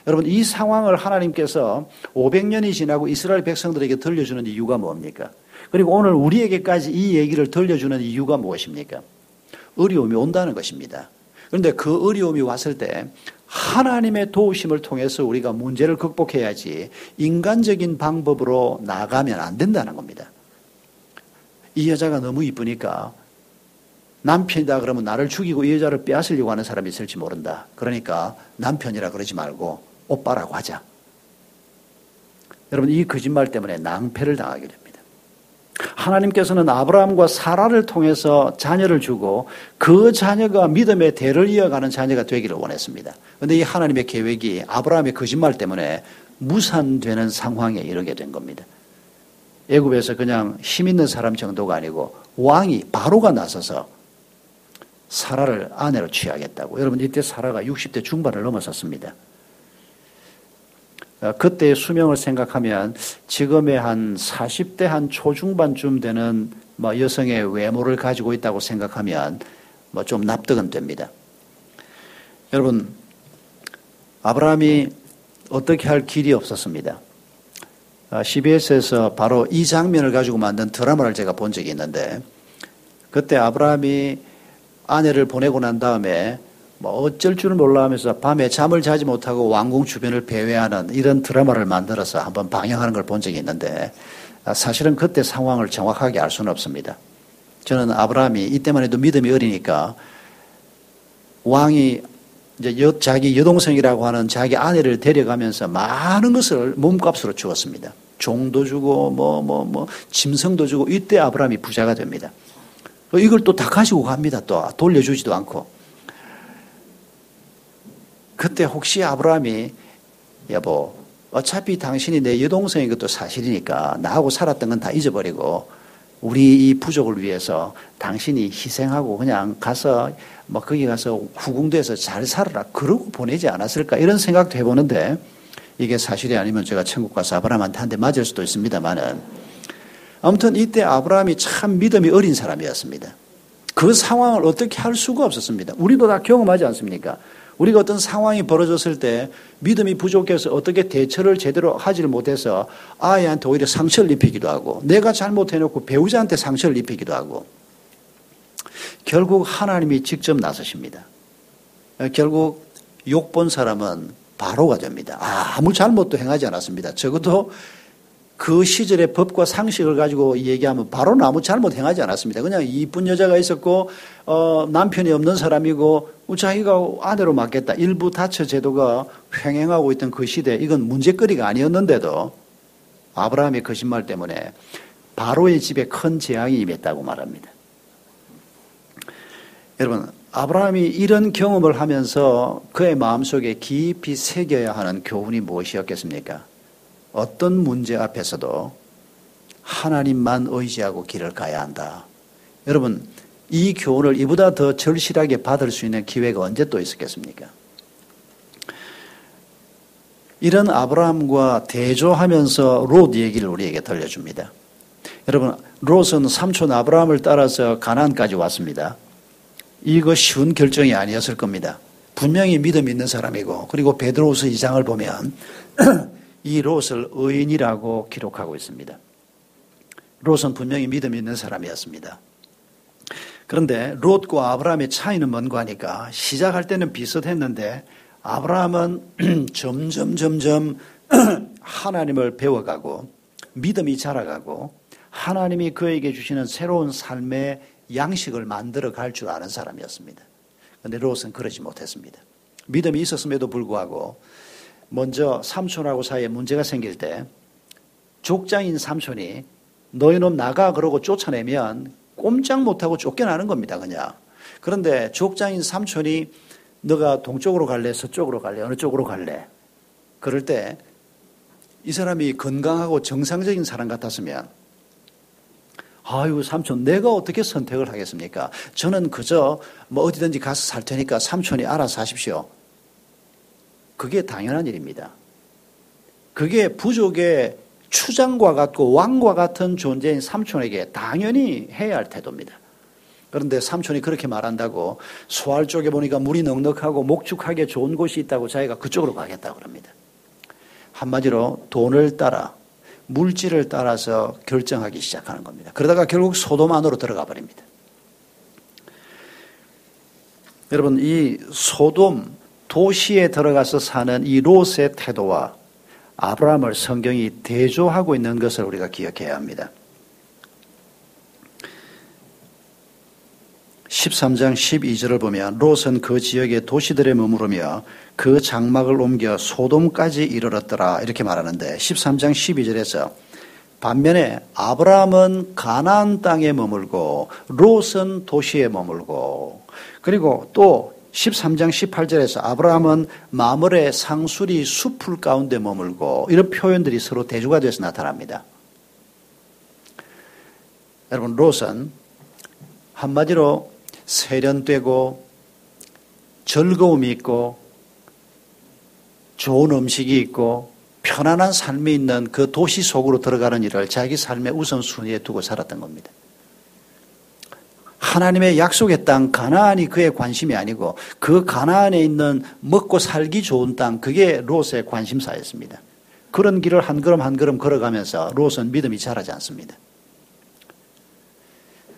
여러분, 이 상황을 하나님께서 500년이 지나고 이스라엘 백성들에게 들려주는 이유가 뭡니까? 그리고 오늘 우리에게까지 이 얘기를 들려주는 이유가 무엇입니까? 어려움이 온다는 것입니다. 그런데 그 어려움이 왔을 때 하나님의 도우심을 통해서 우리가 문제를 극복해야지 인간적인 방법으로 나가면 안 된다는 겁니다. 이 여자가 너무 이쁘니까 남편이다 그러면 나를 죽이고 이 여자를 빼앗으려고 하는 사람이 있을지 모른다. 그러니까 남편이라 그러지 말고 오빠라고 하자. 여러분, 이 거짓말 때문에 낭패를 당하게 됩니다. 하나님께서는 아브라함과 사라를 통해서 자녀를 주고 그 자녀가 믿음의 대를 이어가는 자녀가 되기를 원했습니다. 그런데 이 하나님의 계획이 아브라함의 거짓말 때문에 무산되는 상황에 이르게 된 겁니다. 애굽에서 그냥 힘 있는 사람 정도가 아니고 왕이 바로가 나서서 사라를 아내로 취하겠다고. 여러분 이때 사라가 60대 중반을 넘어섰습니다. 그때의 수명을 생각하면 지금의 한 40대 한 초중반쯤 되는 여성의 외모를 가지고 있다고 생각하면 좀 납득은 됩니다. 여러분 아브라함이 어떻게 할 길이 없었습니다. CBS에서 바로 이 장면을 가지고 만든 드라마를 제가 본 적이 있는데 그때 아브라함이 아내를 보내고 난 다음에 어쩔 줄 몰라 하면서 밤에 잠을 자지 못하고 왕궁 주변을 배회하는 이런 드라마를 만들어서 한번 방영하는 걸 본 적이 있는데 사실은 그때 상황을 정확하게 알 수는 없습니다. 저는 아브라함이 이때만 해도 믿음이 어리니까 왕이 이제 자기 여동생이라고 하는 자기 아내를 데려가면서 많은 것을 몸값으로 주었습니다. 종도 주고 짐승도 주고 이때 아브라함이 부자가 됩니다. 이걸 또 다 가지고 갑니다. 또 돌려주지도 않고. 그때 혹시 아브라함이 여보 어차피 당신이 내 여동생인 것도 사실이니까 나하고 살았던 건 다 잊어버리고 우리 이 부족을 위해서 당신이 희생하고 그냥 가서 거기 가서 후궁돼서 잘 살아라 그러고 보내지 않았을까 이런 생각도 해보는데 이게 사실이 아니면 제가 천국 가서 아브라함한테 한 대 맞을 수도 있습니다만은 아무튼 이때 아브라함이 참 믿음이 어린 사람이었습니다. 그 상황을 어떻게 할 수가 없었습니다. 우리도 다 경험하지 않습니까? 우리가 어떤 상황이 벌어졌을 때 믿음이 부족해서 어떻게 대처를 제대로 하지를 못해서 아이한테 오히려 상처를 입히기도 하고 내가 잘못해놓고 배우자한테 상처를 입히기도 하고 결국 하나님이 직접 나서십니다. 결국 욕본 사람은 바로가 됩니다. 아무 잘못도 행하지 않았습니다. 적어도 그 시절의 법과 상식을 가지고 얘기하면 바로는 아무 잘못 행하지 않았습니다. 그냥 이쁜 여자가 있었고 남편이 없는 사람이고 자기가 아내로 맡겠다. 일부 다처 제도가 횡행하고 있던 그 시대 이건 문제거리가 아니었는데도 아브라함의 거짓말 때문에 바로의 집에 큰 재앙이 임했다고 말합니다. 여러분 아브라함이 이런 경험을 하면서 그의 마음속에 깊이 새겨야 하는 교훈이 무엇이었겠습니까? 어떤 문제 앞에서도 하나님만 의지하고 길을 가야 한다. 여러분 이 교훈을 이보다 더 절실하게 받을 수 있는 기회가 언제 또 있었겠습니까? 이런 아브라함과 대조하면서 롯 얘기를 우리에게 들려줍니다. 여러분 롯은 삼촌 아브라함을 따라서 가나안까지 왔습니다. 이거 쉬운 결정이 아니었을 겁니다. 분명히 믿음 있는 사람이고 그리고 베드로후서 2장을 보면 이 롯을 의인이라고 기록하고 있습니다. 롯은 분명히 믿음 있는 사람이었습니다. 그런데 롯과 아브라함의 차이는 뭔가 하니까 시작할 때는 비슷했는데 아브라함은 점점 하나님을 배워가고 믿음이 자라가고 하나님이 그에게 주시는 새로운 삶의 양식을 만들어 갈 줄 아는 사람이었습니다. 그런데 롯은 그러지 못했습니다. 믿음이 있었음에도 불구하고 먼저 삼촌하고 사이에 문제가 생길 때 족장인 삼촌이 너희 놈 나가 그러고 쫓아내면 꼼짝 못하고 쫓겨나는 겁니다. 그냥. 그런데 족장인 삼촌이 너가 동쪽으로 갈래 서쪽으로 갈래 어느 쪽으로 갈래 그럴 때 이 사람이 건강하고 정상적인 사람 같았으면 아유 삼촌 내가 어떻게 선택을 하겠습니까? 저는 그저 어디든지 가서 살 테니까 삼촌이 알아서 하십시오. 그게 당연한 일입니다. 그게 부족의 추장과 같고 왕과 같은 존재인 삼촌에게 당연히 해야 할 태도입니다. 그런데 삼촌이 그렇게 말한다고 소알 쪽에 보니까 물이 넉넉하고 목축하게 좋은 곳이 있다고 자기가 그쪽으로 가겠다고 합니다. 한마디로 돈을 따라 물질을 따라서 결정하기 시작하는 겁니다. 그러다가 결국 소돔 안으로 들어가 버립니다. 여러분 이 소돔 도시에 들어가서 사는 이 롯의 태도와 아브라함을 성경이 대조하고 있는 것을 우리가 기억해야 합니다. 13장 12절을 보면 롯은 그 지역의 도시들에 머무르며 그 장막을 옮겨 소돔까지 이르렀더라 이렇게 말하는데 13장 12절에서 반면에 아브라함은 가나안 땅에 머물고 롯은 도시에 머물고 그리고 또 13장 18절에서 아브라함은 마므레 상수리 숲풀 가운데 머물고 이런 표현들이 서로 대조가 돼서 나타납니다. 여러분 롯은 한마디로 세련되고 즐거움이 있고 좋은 음식이 있고 편안한 삶이 있는 그 도시 속으로 들어가는 일을 자기 삶의 우선순위에 두고 살았던 겁니다. 하나님의 약속의 땅 가나안이 그의 관심이 아니고 그 가나안에 있는 먹고 살기 좋은 땅 그게 롯의 관심사였습니다. 그런 길을 한 걸음 한 걸음 걸어가면서 롯은 믿음이 자라지 않습니다.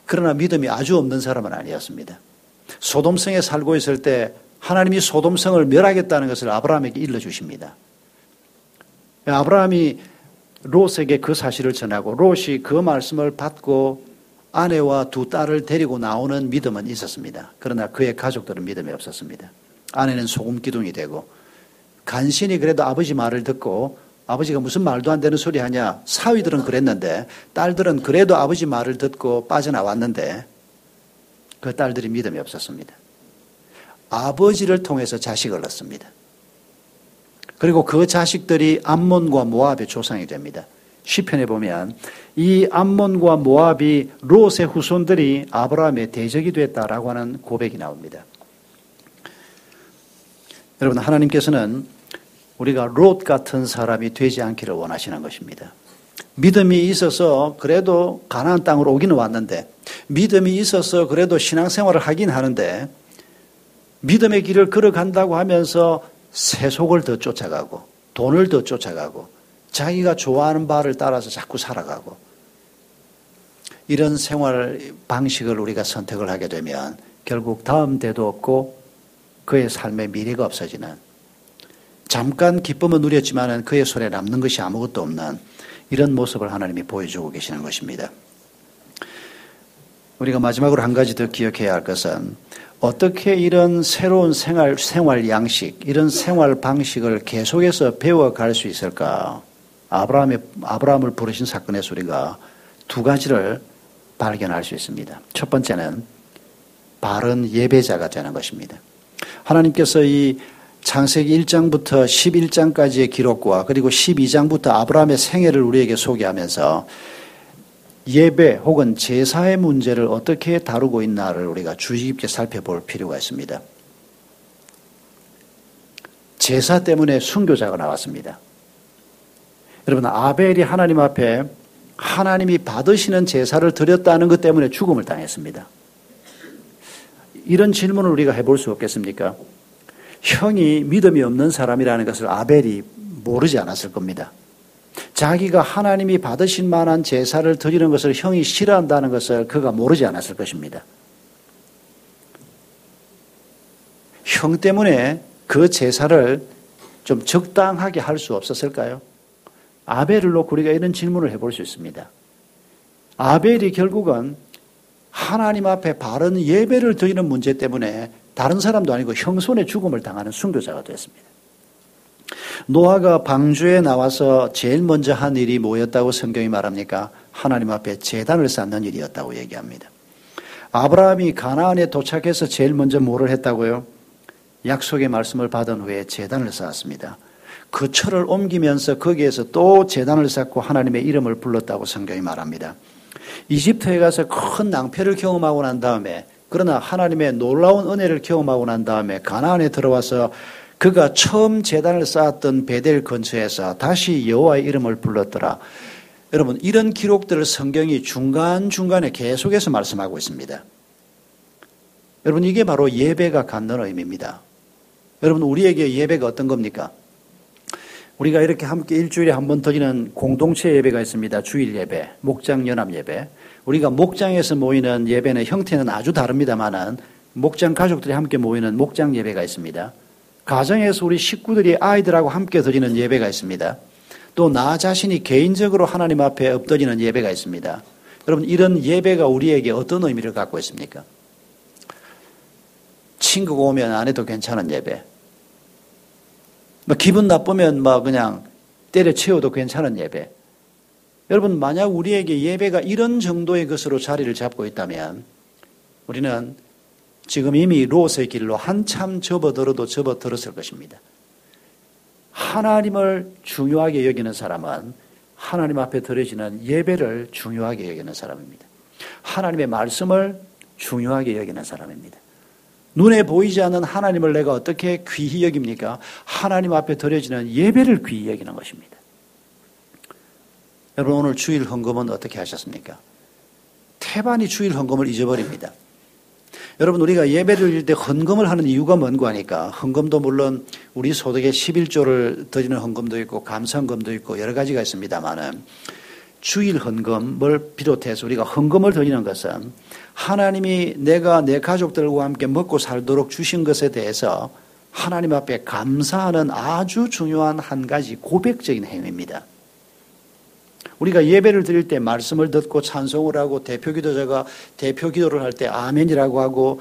그러나 믿음이 아주 없는 사람은 아니었습니다. 소돔성에 살고 있을 때 하나님이 소돔성을 멸하겠다는 것을 아브라함에게 일러주십니다. 아브라함이 롯에게 그 사실을 전하고 롯이 그 말씀을 받고 아내와 두 딸을 데리고 나오는 믿음은 있었습니다. 그러나 그의 가족들은 믿음이 없었습니다. 아내는 소금 기둥이 되고 간신히 그래도 아버지 말을 듣고 아버지가 무슨 말도 안 되는 소리 하냐 사위들은 그랬는데 딸들은 그래도 아버지 말을 듣고 빠져나왔는데 그 딸들이 믿음이 없었습니다. 아버지를 통해서 자식을 얻습니다. 그리고 그 자식들이 암몬과 모압의 조상이 됩니다. 시편에 보면 이 암몬과 모압이 롯의 후손들이 아브라함의 대적이 됐다라고 하는 고백이 나옵니다. 여러분 하나님께서는 우리가 롯 같은 사람이 되지 않기를 원하시는 것입니다. 믿음이 있어서 그래도 가나안 땅으로 오기는 왔는데 믿음이 있어서 그래도 신앙생활을 하긴 하는데 믿음의 길을 걸어간다고 하면서 세속을 더 쫓아가고 돈을 더 쫓아가고 자기가 좋아하는 바를 따라서 자꾸 살아가고 이런 생활 방식을 우리가 선택을 하게 되면 결국 다음 대도 없고 그의 삶의 미래가 없어지는 잠깐 기쁨은 누렸지만 그의 손에 남는 것이 아무것도 없는 이런 모습을 하나님이 보여주고 계시는 것입니다. 우리가 마지막으로 한 가지 더 기억해야 할 것은 어떻게 이런 새로운 생활 양식, 이런 생활 방식을 계속해서 배워갈 수 있을까? 아브라함을 부르신 사건에서 우리가 두 가지를 발견할 수 있습니다. 첫 번째는 바른 예배자가 되는 것입니다. 하나님께서 이 창세기 1장부터 11장까지의 기록과 그리고 12장부터 아브라함의 생애를 우리에게 소개하면서 예배 혹은 제사의 문제를 어떻게 다루고 있나를 우리가 주의 깊게 살펴볼 필요가 있습니다. 제사 때문에 순교자가 나왔습니다. 여러분 아벨이 하나님 앞에 하나님이 받으시는 제사를 드렸다는 것 때문에 죽음을 당했습니다. 이런 질문을 우리가 해볼 수 없겠습니까? 형이 믿음이 없는 사람이라는 것을 아벨이 모르지 않았을 겁니다. 자기가 하나님이 받으실 만한 제사를 드리는 것을 형이 싫어한다는 것을 그가 모르지 않았을 것입니다. 형 때문에 그 제사를 좀 적당하게 할 수 없었을까요? 아벨을 놓고 우리가 이런 질문을 해볼 수 있습니다. 아벨이 결국은 하나님 앞에 바른 예배를 드리는 문제 때문에 다른 사람도 아니고 형손의 죽음을 당하는 순교자가 됐습니다. 노아가 방주에 나와서 제일 먼저 한 일이 뭐였다고 성경이 말합니까? 하나님 앞에 제단을 쌓는 일이었다고 얘기합니다. 아브라함이 가나안에 도착해서 제일 먼저 뭐를 했다고요? 약속의 말씀을 받은 후에 제단을 쌓았습니다. 그 철을 옮기면서 거기에서 또 제단을 쌓고 하나님의 이름을 불렀다고 성경이 말합니다. 이집트에 가서 큰 낭패를 경험하고 난 다음에 그러나 하나님의 놀라운 은혜를 경험하고 난 다음에 가나안에 들어와서 그가 처음 제단을 쌓았던 베델 근처에서 다시 여호와의 이름을 불렀더라. 여러분 이런 기록들을 성경이 중간중간에 계속해서 말씀하고 있습니다. 여러분 이게 바로 예배가 갖는 의미입니다. 여러분 우리에게 예배가 어떤 겁니까? 우리가 이렇게 함께 일주일에 한 번 드리는 공동체 예배가 있습니다. 주일 예배, 목장 연합 예배. 우리가 목장에서 모이는 예배는 형태는 아주 다릅니다만은 목장 가족들이 함께 모이는 목장 예배가 있습니다. 가정에서 우리 식구들이 아이들하고 함께 드리는 예배가 있습니다. 또 나 자신이 개인적으로 하나님 앞에 엎드리는 예배가 있습니다. 여러분 이런 예배가 우리에게 어떤 의미를 갖고 있습니까? 친구가 오면 안 해도 괜찮은 예배. 기분 나쁘면 그냥 때려치워도 괜찮은 예배. 여러분 만약 우리에게 예배가 이런 정도의 것으로 자리를 잡고 있다면 우리는 지금 이미 롯의 길로 한참 접어들어도 접어들었을 것입니다. 하나님을 중요하게 여기는 사람은 하나님 앞에 드려지는 예배를 중요하게 여기는 사람입니다. 하나님의 말씀을 중요하게 여기는 사람입니다. 눈에 보이지 않는 하나님을 내가 어떻게 귀히 여깁니까? 하나님 앞에 드려지는 예배를 귀히 여기는 것입니다. 여러분 오늘 주일 헌금은 어떻게 하셨습니까? 태반이 주일 헌금을 잊어버립니다. 여러분 우리가 예배를 드릴 때 헌금을 하는 이유가 뭔고 하니까 헌금도 물론 우리 소득의 11조를 드리는 헌금도 있고 감사헌금도 있고 여러 가지가 있습니다만은 주일 헌금을 비롯해서 우리가 헌금을 드리는 것은 하나님이 내가 내 가족들과 함께 먹고 살도록 주신 것에 대해서 하나님 앞에 감사하는 아주 중요한 한 가지 고백적인 행위입니다. 우리가 예배를 드릴 때 말씀을 듣고 찬송을 하고 대표기도자가 대표기도를 할 때 아멘이라고 하고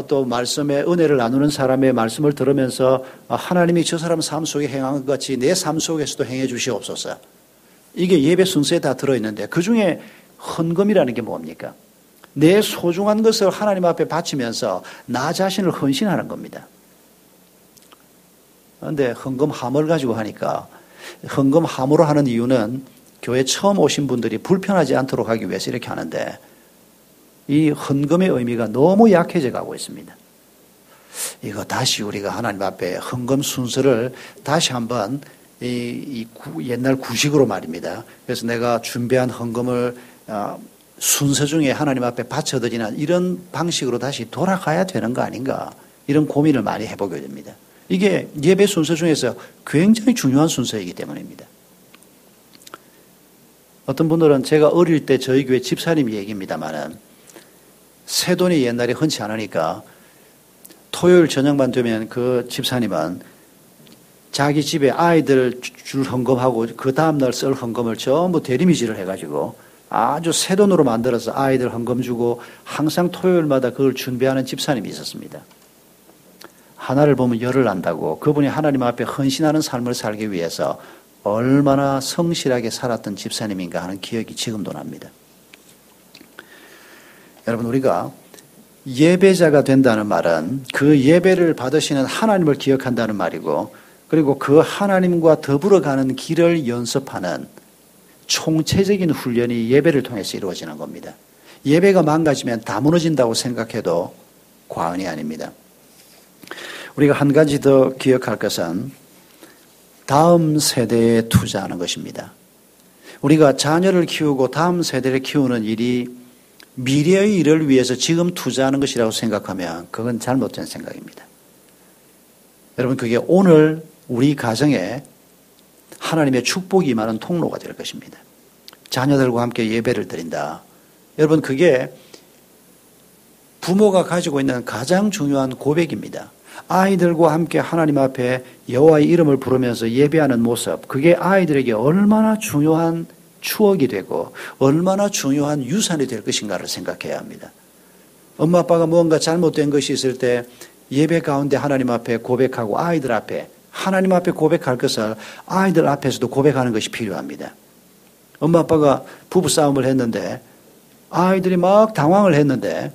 또 말씀의 은혜를 나누는 사람의 말씀을 들으면서 하나님이 저 사람 삶 속에 행한 것 같이 내 삶 속에서도 행해 주시옵소서. 이게 예배 순서에 다 들어있는데 그중에 헌금이라는 게 뭡니까? 내 소중한 것을 하나님 앞에 바치면서 나 자신을 헌신하는 겁니다. 그런데 헌금함을 가지고 하니까 헌금함으로 하는 이유는 교회 처음 오신 분들이 불편하지 않도록 하기 위해서 이렇게 하는데 이 헌금의 의미가 너무 약해져 가고 있습니다. 이거 다시 우리가 하나님 앞에 헌금 순서를 다시 한번 옛날 구식으로 말입니다. 그래서 내가 준비한 헌금을 순서 중에 하나님 앞에 바쳐드리는 이런 방식으로 다시 돌아가야 되는 거 아닌가 이런 고민을 많이 해보게 됩니다. 이게 예배 순서 중에서 굉장히 중요한 순서이기 때문입니다. 어떤 분들은 제가 어릴 때 저희 교회 집사님 얘기입니다만은 새돈이 옛날에 흔치 않으니까 토요일 저녁만 되면 그 집사님은 자기 집에 아이들 줄 헌금하고 그 다음날 쓸 헌금을 전부 대리미질을 해가지고 아주 새돈으로 만들어서 아이들 헌금 주고 항상 토요일마다 그걸 준비하는 집사님이 있었습니다. 하나를 보면 열을 난다고 그분이 하나님 앞에 헌신하는 삶을 살기 위해서 얼마나 성실하게 살았던 집사님인가 하는 기억이 지금도 납니다. 여러분 우리가 예배자가 된다는 말은 그 예배를 받으시는 하나님을 기억한다는 말이고 그리고 그 하나님과 더불어 가는 길을 연습하는 총체적인 훈련이 예배를 통해서 이루어지는 겁니다. 예배가 망가지면 다 무너진다고 생각해도 과언이 아닙니다. 우리가 한 가지 더 기억할 것은 다음 세대에 투자하는 것입니다. 우리가 자녀를 키우고 다음 세대를 키우는 일이 미래의 일을 위해서 지금 투자하는 것이라고 생각하면 그건 잘못된 생각입니다. 여러분 그게 오늘 우리 가정에 하나님의 축복이 임하는 통로가 될 것입니다. 자녀들과 함께 예배를 드린다. 여러분 그게 부모가 가지고 있는 가장 중요한 고백입니다. 아이들과 함께 하나님 앞에 여호와의 이름을 부르면서 예배하는 모습, 그게 아이들에게 얼마나 중요한 추억이 되고 얼마나 중요한 유산이 될 것인가를 생각해야 합니다. 엄마 아빠가 뭔가 잘못된 것이 있을 때 예배 가운데 하나님 앞에 고백하고 아이들 앞에 하나님 앞에 고백할 것을 아이들 앞에서도 고백하는 것이 필요합니다. 엄마 아빠가 부부싸움을 했는데 아이들이 막 당황을 했는데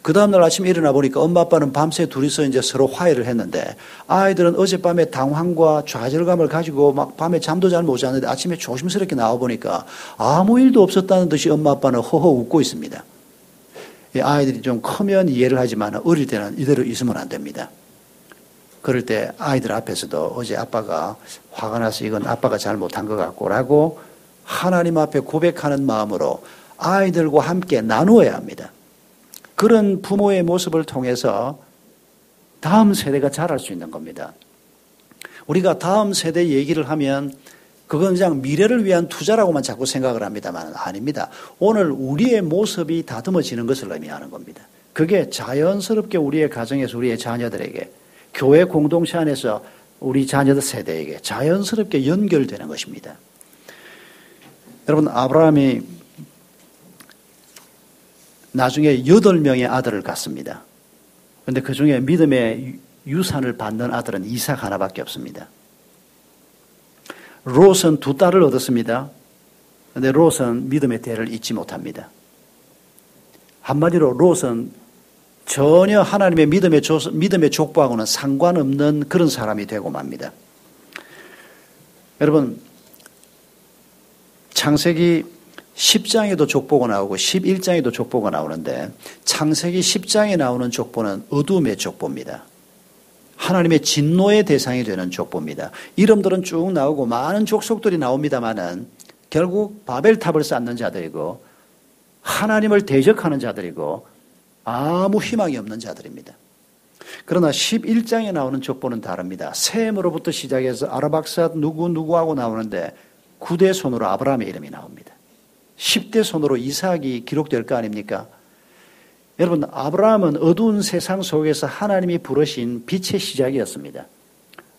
그 다음날 아침에 일어나 보니까 엄마 아빠는 밤새 둘이서 이제 서로 화해를 했는데 아이들은 어젯밤에 당황과 좌절감을 가지고 막 밤에 잠도 잘 못 잤는데 아침에 조심스럽게 나와 보니까 아무 일도 없었다는 듯이 엄마 아빠는 허허 웃고 있습니다. 아이들이 좀 크면 이해를 하지만 어릴 때는 이대로 있으면 안 됩니다. 그럴 때 아이들 앞에서도 어제 아빠가 화가 나서 이건 아빠가 잘못한 것 같고라고 하나님 앞에 고백하는 마음으로 아이들과 함께 나누어야 합니다. 그런 부모의 모습을 통해서 다음 세대가 자랄 수 있는 겁니다. 우리가 다음 세대 얘기를 하면 그건 그냥 미래를 위한 투자라고만 자꾸 생각을 합니다만 아닙니다. 오늘 우리의 모습이 다듬어지는 것을 의미하는 겁니다. 그게 자연스럽게 우리의 가정에서 우리의 자녀들에게 교회 공동체 안에서 우리 자녀들 세대에게 자연스럽게 연결되는 것입니다. 여러분 아브라함이 나중에 8명의 아들을 갖습니다. 그런데 그 중에 믿음의 유산을 받는 아들은 이삭 하나밖에 없습니다. 롯은 2딸을 얻었습니다. 그런데 롯은 믿음의 대를 잊지 못합니다. 한마디로 롯은 전혀 하나님의 믿음의 족보하고는 상관없는 그런 사람이 되고 맙니다. 여러분, 창세기 10장에도 족보가 나오고 11장에도 족보가 나오는데 창세기 10장에 나오는 족보는 어둠의 족보입니다. 하나님의 진노의 대상이 되는 족보입니다. 이름들은 쭉 나오고 많은 족속들이 나옵니다마는 결국 바벨탑을 쌓는 자들이고 하나님을 대적하는 자들이고 아무 희망이 없는 자들입니다. 그러나 11장에 나오는 족보는 다릅니다. 셈으로부터 시작해서 아르박삿 누구하고 나오는데 9대 손으로 아브라함의 이름이 나옵니다. 10대 손으로 이삭이 기록될 거 아닙니까? 여러분, 아브라함은 어두운 세상 속에서 하나님이 부르신 빛의 시작이었습니다.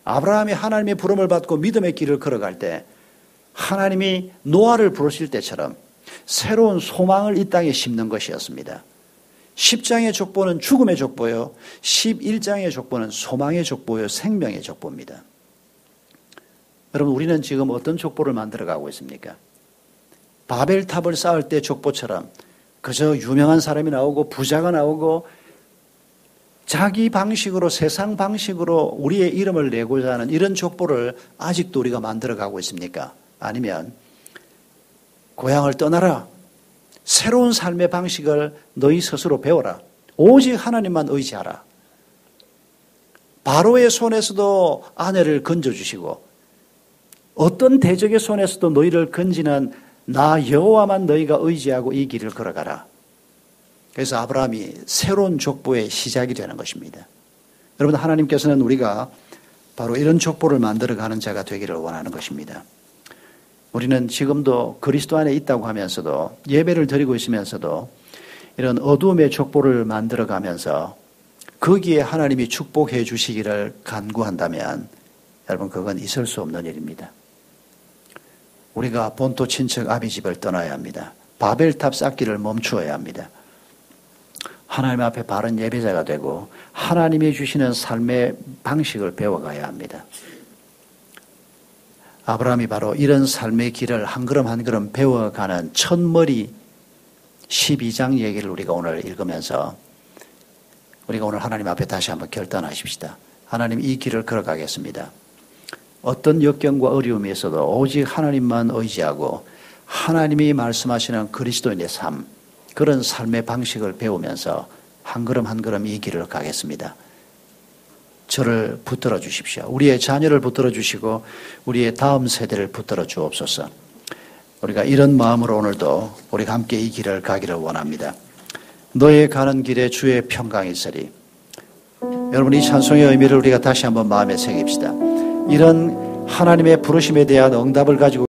아브라함이 하나님의 부름을 받고 믿음의 길을 걸어갈 때 하나님이 노아를 부르실 때처럼 새로운 소망을 이 땅에 심는 것이었습니다. 10장의 족보는 죽음의 족보요, 11장의 족보는 소망의 족보요, 생명의 족보입니다. 여러분, 우리는 지금 어떤 족보를 만들어가고 있습니까? 바벨탑을 쌓을 때 족보처럼 그저 유명한 사람이 나오고 부자가 나오고 자기 방식으로 세상 방식으로 우리의 이름을 내고자 하는 이런 족보를 아직도 우리가 만들어가고 있습니까? 아니면 고향을 떠나라, 새로운 삶의 방식을 너희 스스로 배워라, 오직 하나님만 의지하라, 바로의 손에서도 아내를 건져주시고 어떤 대적의 손에서도 너희를 건지는 나 여호와만 너희가 의지하고 이 길을 걸어가라. 그래서 아브라함이 새로운 족보의 시작이 되는 것입니다. 여러분, 하나님께서는 우리가 바로 이런 족보를 만들어가는 자가 되기를 원하는 것입니다. 우리는 지금도 그리스도 안에 있다고 하면서도 예배를 드리고 있으면서도 이런 어두움의 족보를 만들어가면서 거기에 하나님이 축복해 주시기를 간구한다면 여러분, 그건 있을 수 없는 일입니다. 우리가 본토 친척 아비 집을 떠나야 합니다. 바벨탑 쌓기를 멈추어야 합니다. 하나님 앞에 바른 예배자가 되고 하나님이 주시는 삶의 방식을 배워가야 합니다. 아브라함이 바로 이런 삶의 길을 한 걸음 한 걸음 배워가는 첫머리 12장 얘기를 우리가 오늘 읽으면서 우리가 오늘 하나님 앞에 다시 한번 결단하십시다. 하나님, 이 길을 걸어가겠습니다. 어떤 역경과 어려움이 있어도 오직 하나님만 의지하고 하나님이 말씀하시는 그리스도인의 삶, 그런 삶의 방식을 배우면서 한 걸음 한 걸음 이 길을 가겠습니다. 저를 붙들어 주십시오. 우리의 자녀를 붙들어 주시고 우리의 다음 세대를 붙들어 주옵소서. 우리가 이런 마음으로 오늘도 우리가 함께 이 길을 가기를 원합니다. 너의 가는 길에 주의 평강이 있으리. 여러분, 이 찬송의 의미를 우리가 다시 한번 마음에 새깁시다. 이런 하나님의 부르심에 대한 응답을 가지고